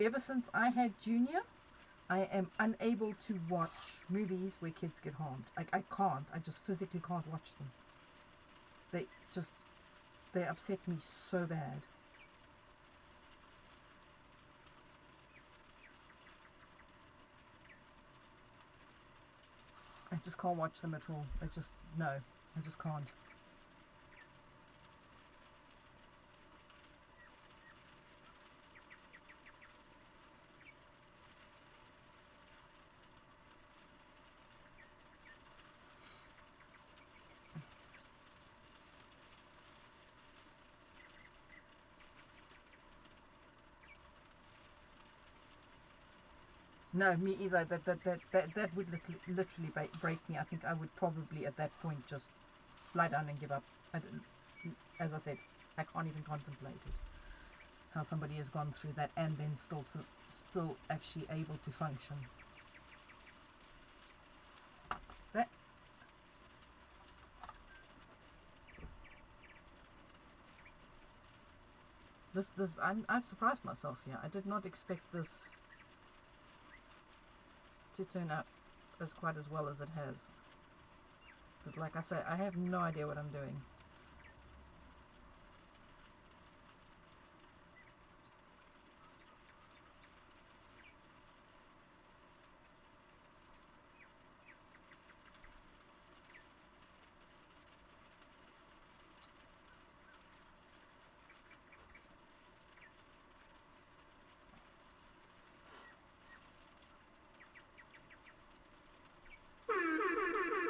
Ever since I had Junior, I am unable to watch movies where kids get harmed. I can't. I just physically can't watch them. They upset me so bad. I just can't watch them at all. No, I just can't. No, me either. That would literally break me. I think I would probably at that point just lie down and give up. As I said, I can't even contemplate it. How somebody has gone through that and then still actually able to function. That. I've surprised myself here. I did not expect this to turn out quite as well as it has. Because like I say, I have no idea what I'm doing.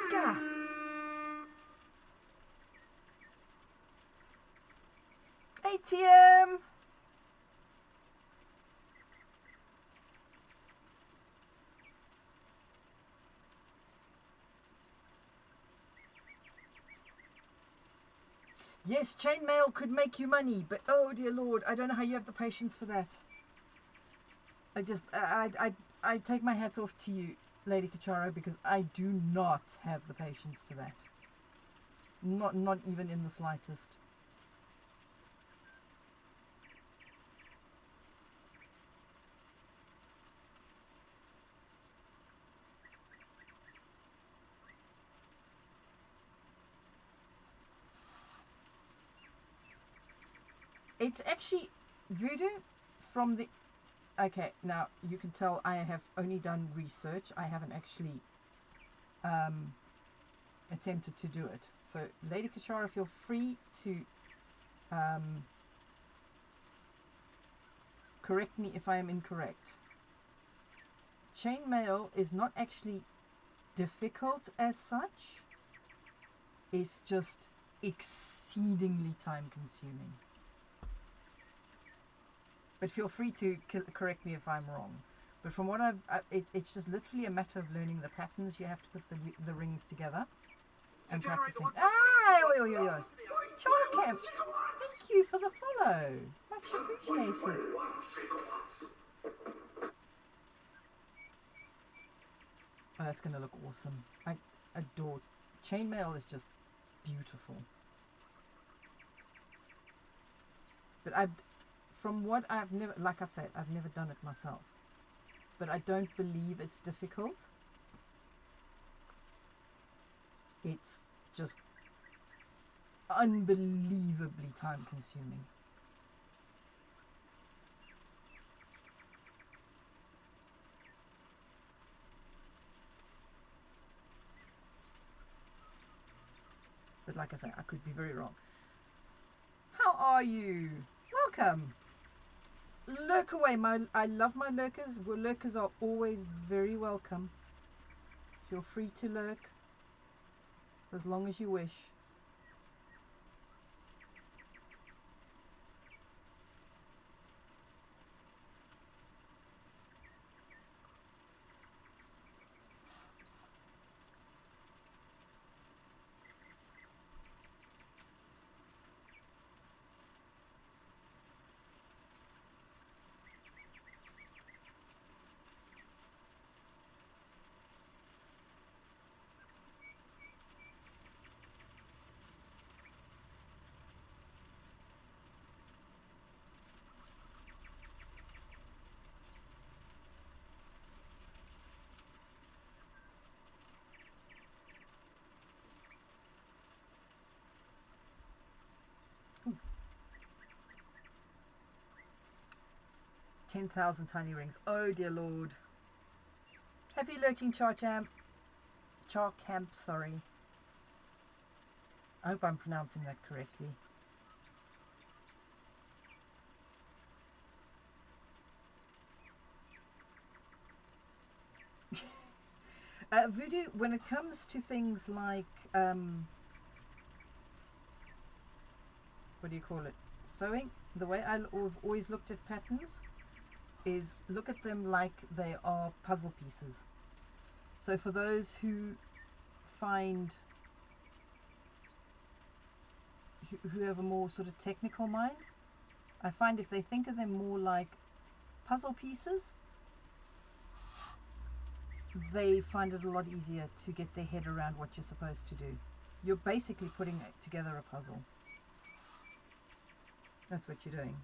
Yeah. ATM. Yes, chainmail could make you money, but oh dear Lord, I don't know how you have the patience for that. I take my hat off to you, Lady Kacharo, because I do not have the patience for that. Not even in the slightest. It's actually voodoo from the... Okay, now you can tell I have only done research. I haven't actually attempted to do it. So, Lady Kachara, feel free to correct me if I am incorrect. Chainmail is not actually difficult as such. It's just exceedingly time consuming. But feel free to correct me if I'm wrong. But from what it's just literally a matter of learning the patterns. You have to put the rings together and practicing. Charcamp, thank you for the follow. Much appreciated. Oh, that's going to look awesome. I adore. Chainmail is just beautiful. But from what I've never, like I've said, I've never done it myself. But I don't believe it's difficult. It's just unbelievably time consuming. But like I say, I could be very wrong. How are you? Welcome. Lurk away. I love my lurkers. Well, lurkers are always very welcome. Feel free to lurk as long as you wish. Ooh. 10,000 tiny rings. Oh dear Lord. Happy lurking, Charcamp, sorry. I hope I'm pronouncing that correctly. Voodoo, when it comes to things like, what do you call it? Sewing, the way I've always looked at patterns is look at them like they are puzzle pieces. So for those who find, who have a more sort of technical mind, I find if they think of them more like puzzle pieces, they find it a lot easier to get their head around what you're supposed to do. You're basically putting together a puzzle. That's what you're doing.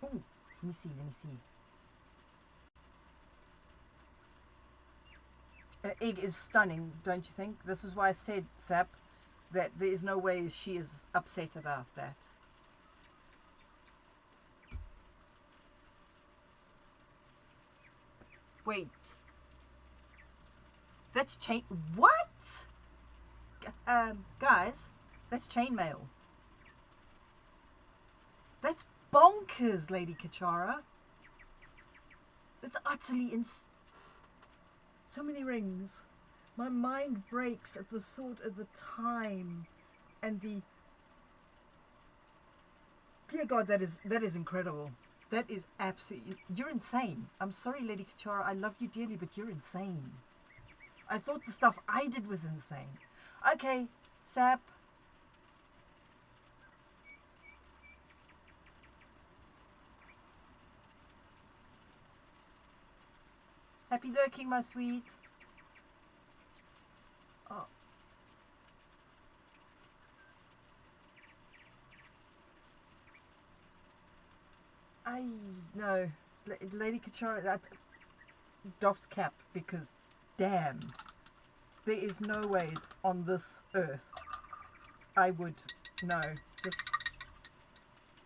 Oh, let me see. Egg is stunning, don't you think? This is why I said, Sap, that there is no way she is upset about that. Wait. That's change. What? Guys, That's chainmail. That's bonkers, Lady Kachara. It's utterly so many rings. My mind breaks at the thought of the time and the... Dear God, that is incredible. That is absolutely... You're insane. I'm sorry, Lady Kachara. I love you dearly, but you're insane. I thought the stuff I did was insane. Okay, Sap. Happy lurking, my sweet. Oh. No. Lady Kachara, that... Doff's cap, because damn. There is no ways on this earth I would... No.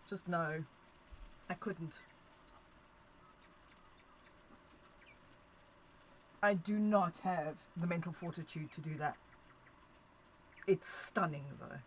Just no. I couldn't. I do not have the mental fortitude to do that. It's stunning, though.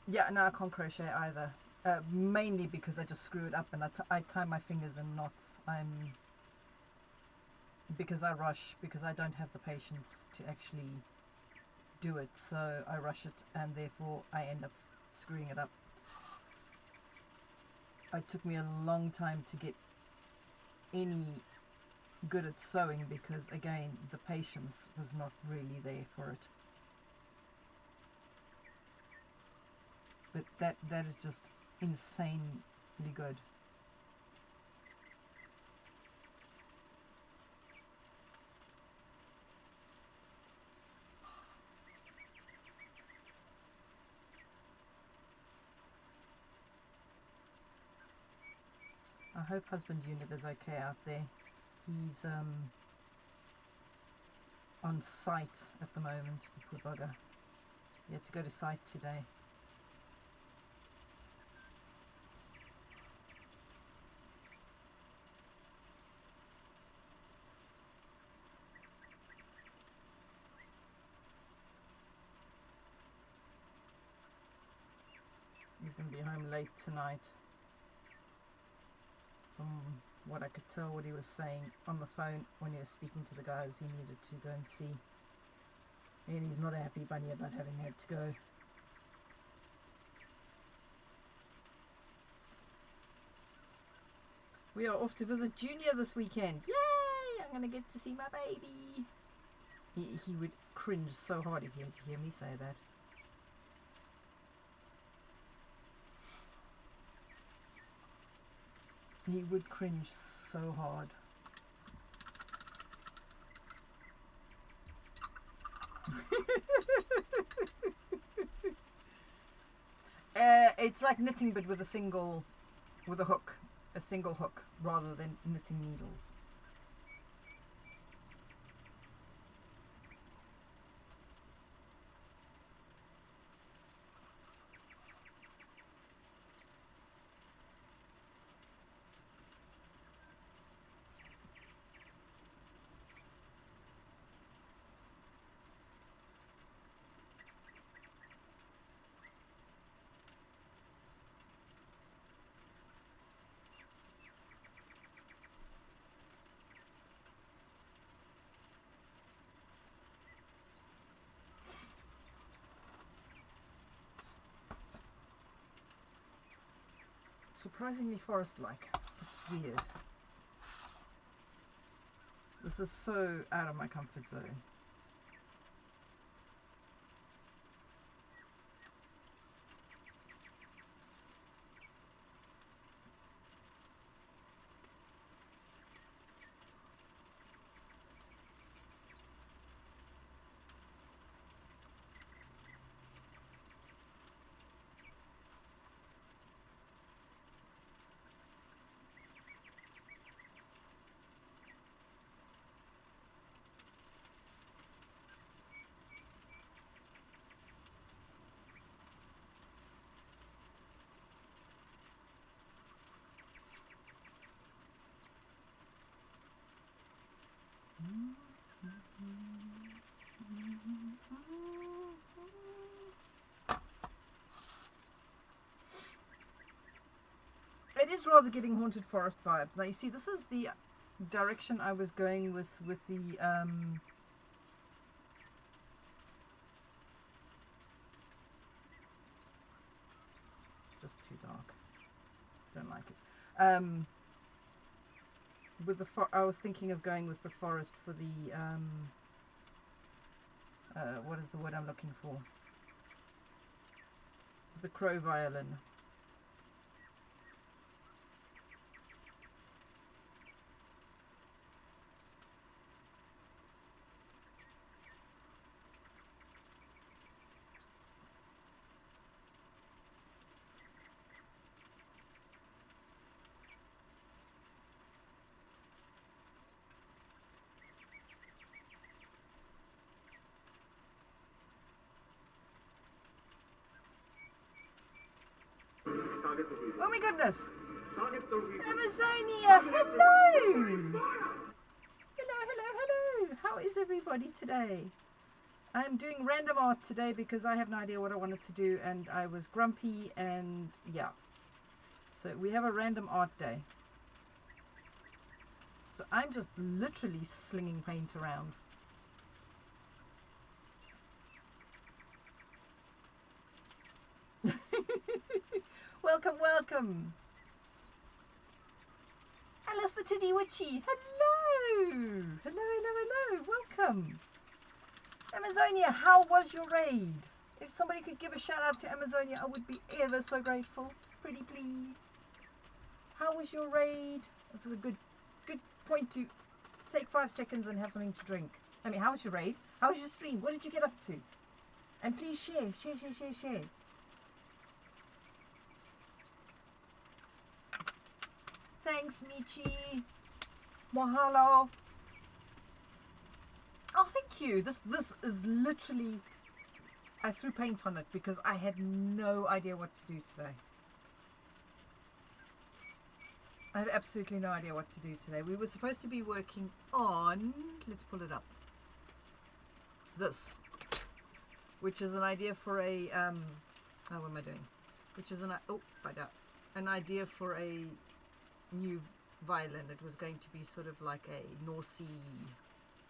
Yeah, no, I can't crochet either. Mainly because I just screw it up and I tie my fingers in knots. Because I rush, because I don't have the patience to actually do it. So I rush it and therefore I end up screwing it up. It took me a long time to get any good at sewing because, again, the patience was not really there for it. But that is just insanely good. I hope Husband Unit is okay out there. He's on site at the moment, the poor bugger. He had to go to site today. He's going to be home late tonight. From what I could tell, what he was saying on the phone when he was speaking to the guys, he needed to go and see. And he's not a happy bunny about having had to go. We are off to visit Junior this weekend. Yay! I'm going to get to see my baby. He would cringe so hard if he had to hear me say that. He would cringe so hard. It's like knitting, but with a hook, a single hook, rather than knitting needles. surprisingly forest-like. It's weird. This is so out of my comfort zone. It is rather giving Haunted Forest vibes. Now you see, this is the direction I was going with the it's just too dark. Don't like it. With the I was thinking of going with the forest for the what is the word I'm looking for? The crow violin. Oh my goodness! Amazonia! Hello! Hello! How is everybody today? I'm doing random art today because I have no idea what I wanted to do and I was grumpy and yeah. So we have a random art day. So I'm just literally slinging paint around. Welcome, welcome. Alice the Tiddy Witchy. Hello. Hello. Welcome. Amazonia, how was your raid? If somebody could give a shout out to Amazonia, I would be ever so grateful. Pretty please. How was your raid? This is a good point to take 5 seconds and have something to drink. I mean, how was your raid? How was your stream? What did you get up to? And please share. Thanks, Michi. Mahalo. Oh, thank you. This is literally... I threw paint on it because I had no idea what to do today. I had absolutely no idea what to do today. We were supposed to be working on... Let's pull it up. This. Which is an idea for a... oh, what am I doing? Which is an... Oh, by that. An idea for a... new violin. It was going to be sort of like a North Sea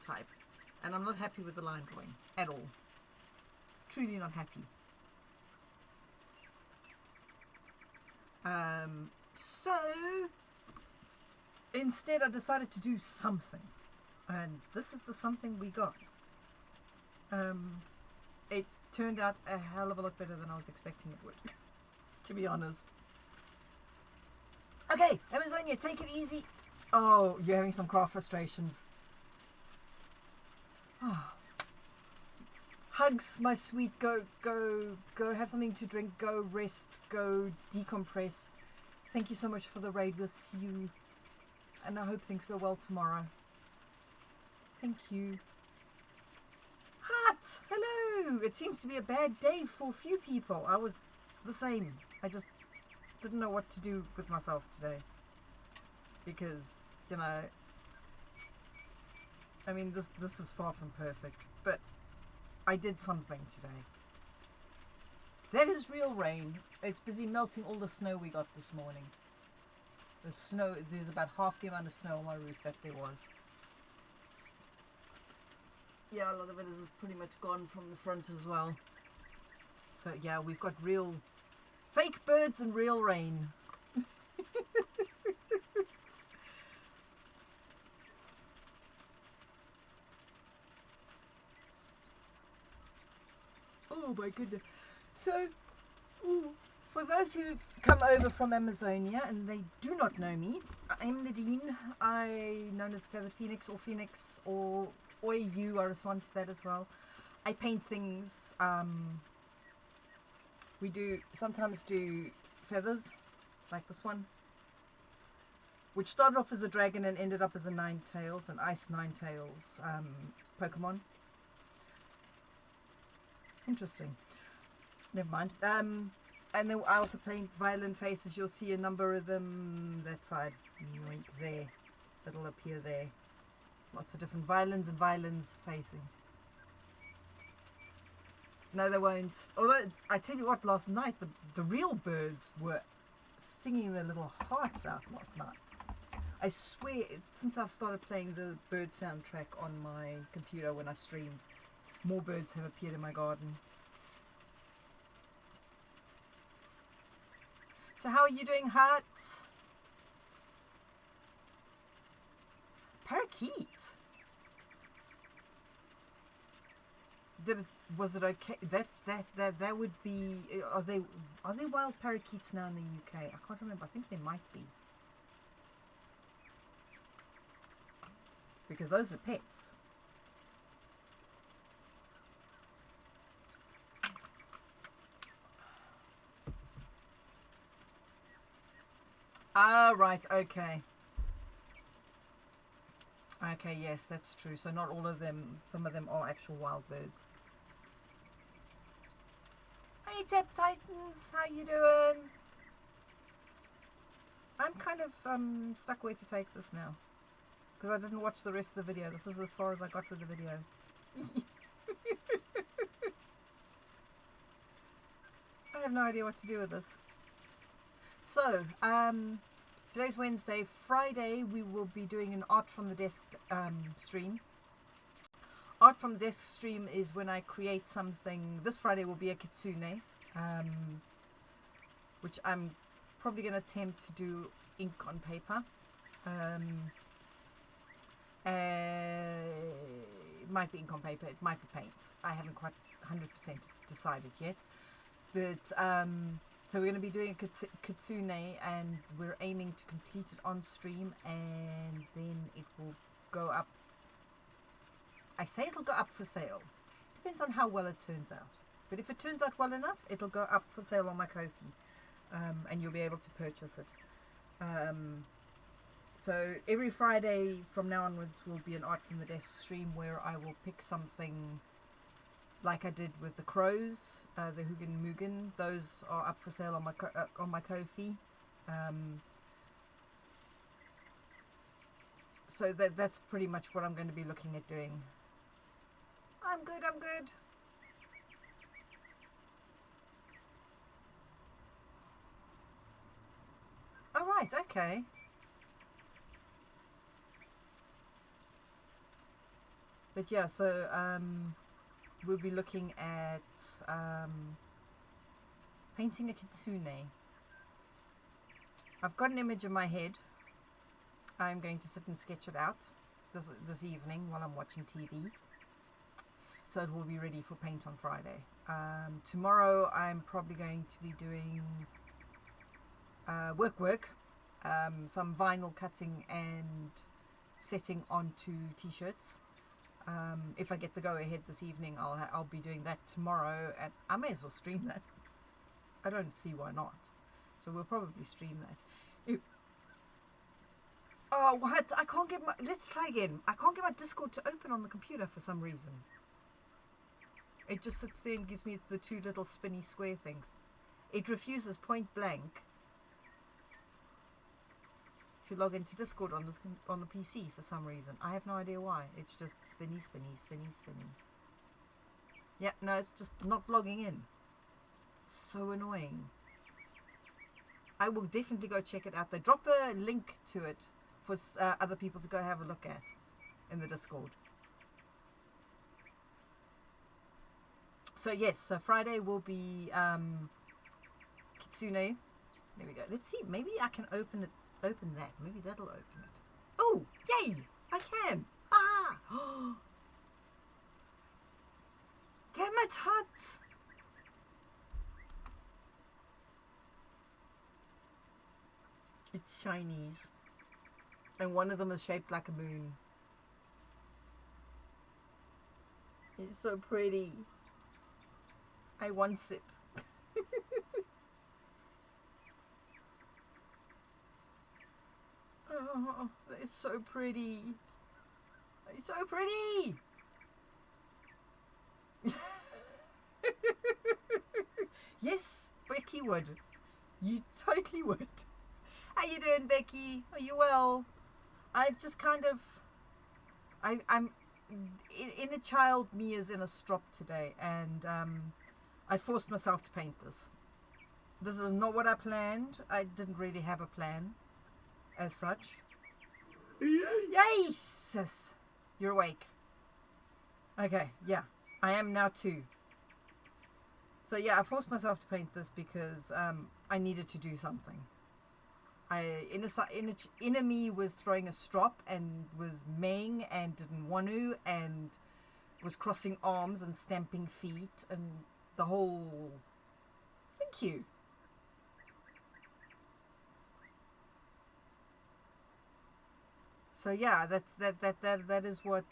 type, and I'm not happy with the line drawing at all. Truly not happy. So instead I decided to do something, and this is the something we got. It turned out a hell of a lot better than I was expecting it would, to be honest. Okay, Amazonia, take it easy. Oh, you're having some craft frustrations. Oh. Hugs, my sweet. Go have something to drink. Go rest. Go decompress. Thank you so much for the raid. We'll see you. And I hope things go well tomorrow. Thank you. Hot! Hello! It seems to be a bad day for a few people. I was the same. I just didn't know what to do with myself today, because you know, I mean, this is far from perfect, but I did something today. That is real rain. It's busy melting all the snow we got this morning. The snow, there's about half the amount of snow on my roof that there was. Yeah, a lot of it is pretty much gone from the front as well. So yeah, we've got real fake birds and real rain. Oh my goodness. So, for those who've come over from Amazonia and they do not know me, I'm Nadine. I'm known as the Feathered Phoenix or Phoenix or you. I respond to that as well. I paint things. We sometimes do feathers, like this one, which started off as a dragon and ended up as a Ninetales, an Ice Ninetales Pokemon. Interesting. Never mind. And then I also paint violin faces. You'll see a number of them that side. Right there. That'll appear there. Lots of different violins and violins facing. No, they won't. Although, I tell you what, last night, the real birds were singing their little hearts out last night. I swear, since I've started playing the bird soundtrack on my computer when I stream, more birds have appeared in my garden. So how are you doing, Hart? Parakeet. Was it okay? That would be. Are they wild parakeets now in the UK? I can't remember. I think they might be. Because those are pets. Ah, right, okay. Okay, yes, that's true. So not all of them, some of them are actual wild birds. Hey, Tap Titans, how you doing? I'm kind of stuck where to take this now. Because I didn't watch the rest of the video. This is as far as I got with the video. I have no idea what to do with this. So, today's Wednesday. Friday we will be doing an Art from the Desk stream. Art from the Desk stream is when I create something. This Friday will be a kitsune, which I'm probably going to attempt to do ink on paper. It might be ink on paper, it might be paint. I haven't quite 100% decided yet. But so we're going to be doing a kitsune, and we're aiming to complete it on stream, and then it will go up. I say it'll go up for sale. Depends on how well it turns out. But if it turns out well enough, it'll go up for sale on my Ko-fi, and you'll be able to purchase it. So every Friday from now onwards will be an Art from the Desk stream where I will pick something like I did with the crows, the Hugin Mugen. Those are up for sale on my Ko-fi. So that's pretty much what I'm going to be looking at doing. I'm good. Oh, right, okay. But yeah, so we'll be looking at painting a kitsune. I've got an image in my head. I'm going to sit and sketch it out this evening while I'm watching TV. So it will be ready for paint on Friday. Tomorrow I'm probably going to be doing work, some vinyl cutting and setting onto t-shirts. If I get the go-ahead this evening, I'll be doing that tomorrow, and I may as well stream that. I don't see why not. So we'll probably stream that. Oh, what? I can't get my... Let's try again. I can't get my Discord to open on the computer for some reason. It just sits there and gives me the two little spinny square things. It refuses point blank to log into Discord on the PC for some reason. I have no idea why. It's just spinny. Yeah, no, it's just not logging in. So annoying. I will definitely go check it out. They drop a link to it for other people to go have a look at in the Discord. So yes, so Friday will be kitsune. There we go. Let's see. Maybe I can open that. Maybe that'll open it. Oh, yay! I can. Ah! Damn it, Hut! it's shinies. And one of them is shaped like a moon. It's so pretty. I want it. Oh, they're so pretty. They're so pretty. Yes, Becky would. You totally would. How you doing, Becky? Are you well? I've just kind of... I'm... Inner child me is in a strop today, and I forced myself to paint this. This is not what I planned. I didn't really have a plan as such. Yay, sis! You're awake. Okay, yeah. I am now too. So yeah, I forced myself to paint this because I needed to do something. Inner me was throwing a strop and was maying and didn't want to, and was crossing arms and stamping feet and the whole... Thank you. So yeah, that is what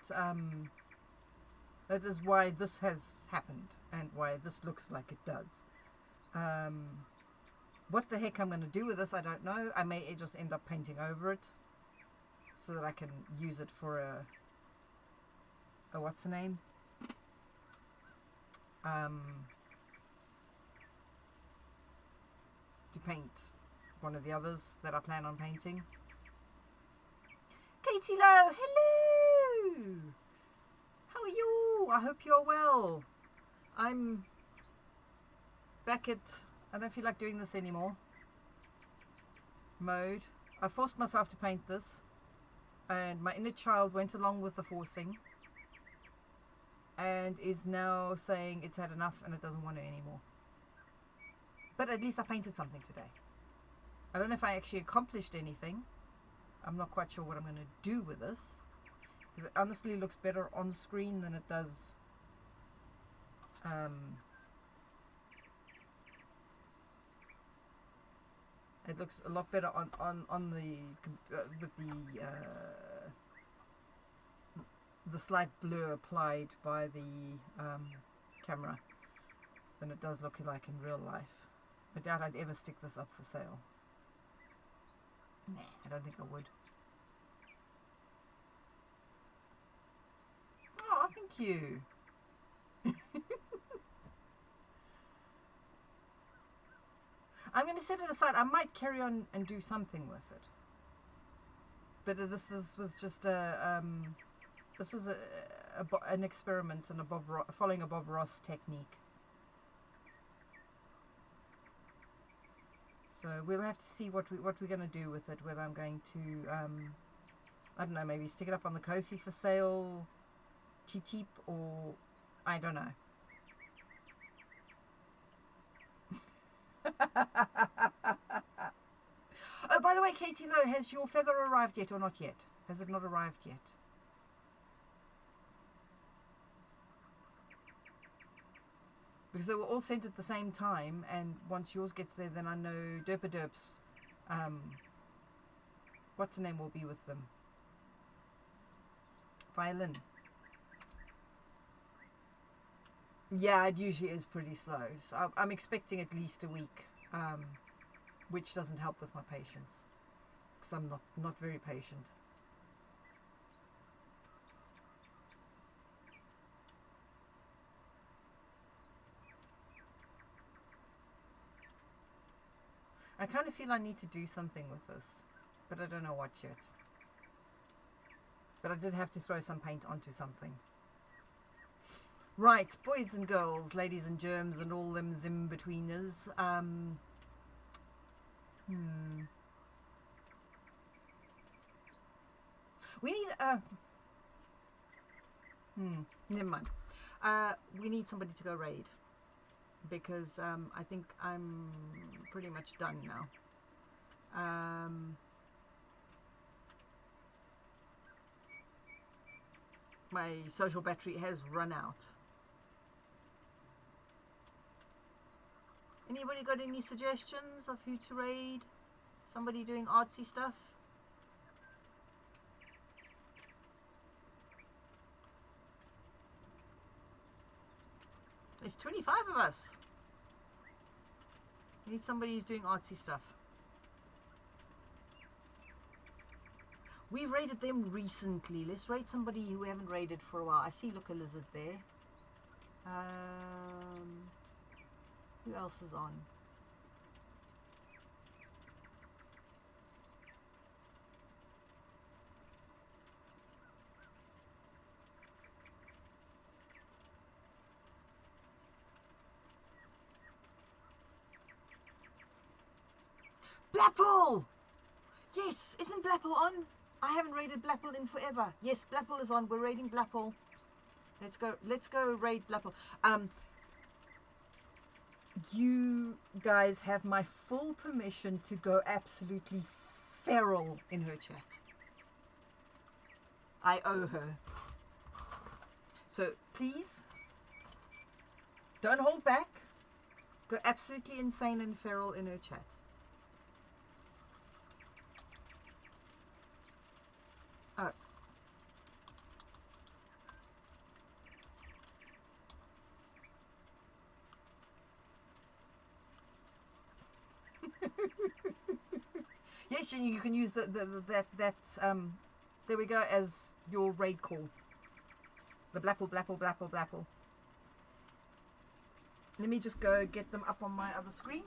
that is why this has happened and why this looks like it does. What the heck I'm going to do with this, I don't know. I may just end up painting over it so that I can use it for a what's the name? To paint one of the others that I plan on painting. Katie Lowe, hello! How are you? I hope you're well. I'm back at, I don't feel like doing this anymore, mode. I forced myself to paint this, and my inner child went along with the forcing and is now saying it's had enough and it doesn't want it anymore. But at least I painted something today. I don't know if I actually accomplished anything. I'm not quite sure what I'm going to do with this, because it honestly looks better on screen than it does it looks a lot better on the with the slight blur applied by the camera than it does look like in real life. I doubt I'd ever stick this up for sale. Nah, I don't think I would. Oh, thank you. I'm going to set it aside. I might carry on and do something with it. But this was just an experiment and following a Bob Ross technique. So we'll have to see what we're going to do with it. Whether I'm going to, I don't know, maybe stick it up on the Ko-fi for sale, cheap, or I don't know. Oh, by the way, Katie Lowe, has your feather arrived yet or not yet? Has it not arrived yet? Because they were all sent at the same time, and once yours gets there, then I know Derpa Derp's, what's the name, will be with them. Violin. Yeah, it usually is pretty slow. So I'm expecting at least a week, which doesn't help with my patience, because I'm not very patient. I kind of feel I need to do something with this, but I don't know what yet. But I did have to throw some paint onto something. Right, boys and girls, ladies and germs, and all them zim-betweeners. We need never mind. We need somebody to go raid, because I think I'm pretty much done now. My social battery has run out. Anybody got any suggestions of who to raid? Somebody doing artsy stuff? There's 25 of us. We need somebody who's doing artsy stuff. We raided them recently. Let's raid somebody who we haven't raided for a while. I see, look, a lizard there. Who else is on? Blackpool! Yes, isn't Blackpool on? I haven't raided Blackpool in forever. Yes, Blackpool is on. We're raiding Blackpool. Let's go raid Blackpool. You guys have my full permission to go absolutely feral in her chat. I owe her. So please, don't hold back. Go absolutely insane and feral in her chat. Oh. Yes, you can use that there we go, as your raid call. The Blackpool, Blackpool, Blackpool, Blackpool. Let me just go get them up on my other screen.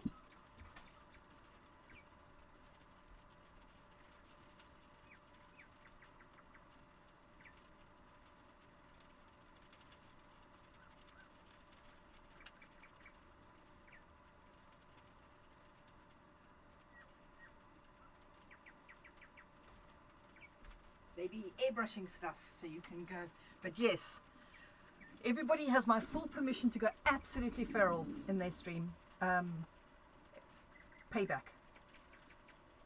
They be airbrushing stuff, so you can go. But yes, everybody has my full permission to go absolutely feral in their stream. Payback.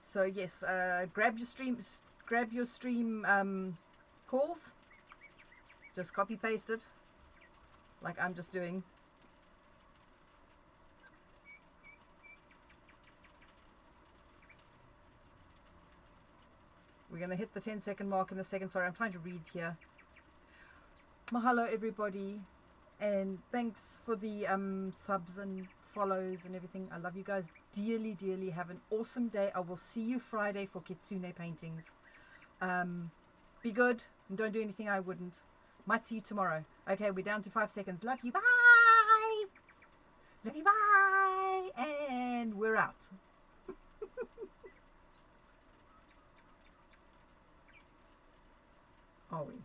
So yes, grab your stream calls. Just copy paste it, like I'm just doing. We're going to hit the 10-second mark in a second. Sorry, I'm trying to read here. Mahalo, everybody. And thanks for the subs and follows and everything. I love you guys dearly, dearly. Have an awesome day. I will see you Friday for Kitsune paintings. Be good and don't do anything I wouldn't. Might see you tomorrow. Okay, we're down to 5 seconds. Love you. Bye. Love you. Bye. And we're out. Are we?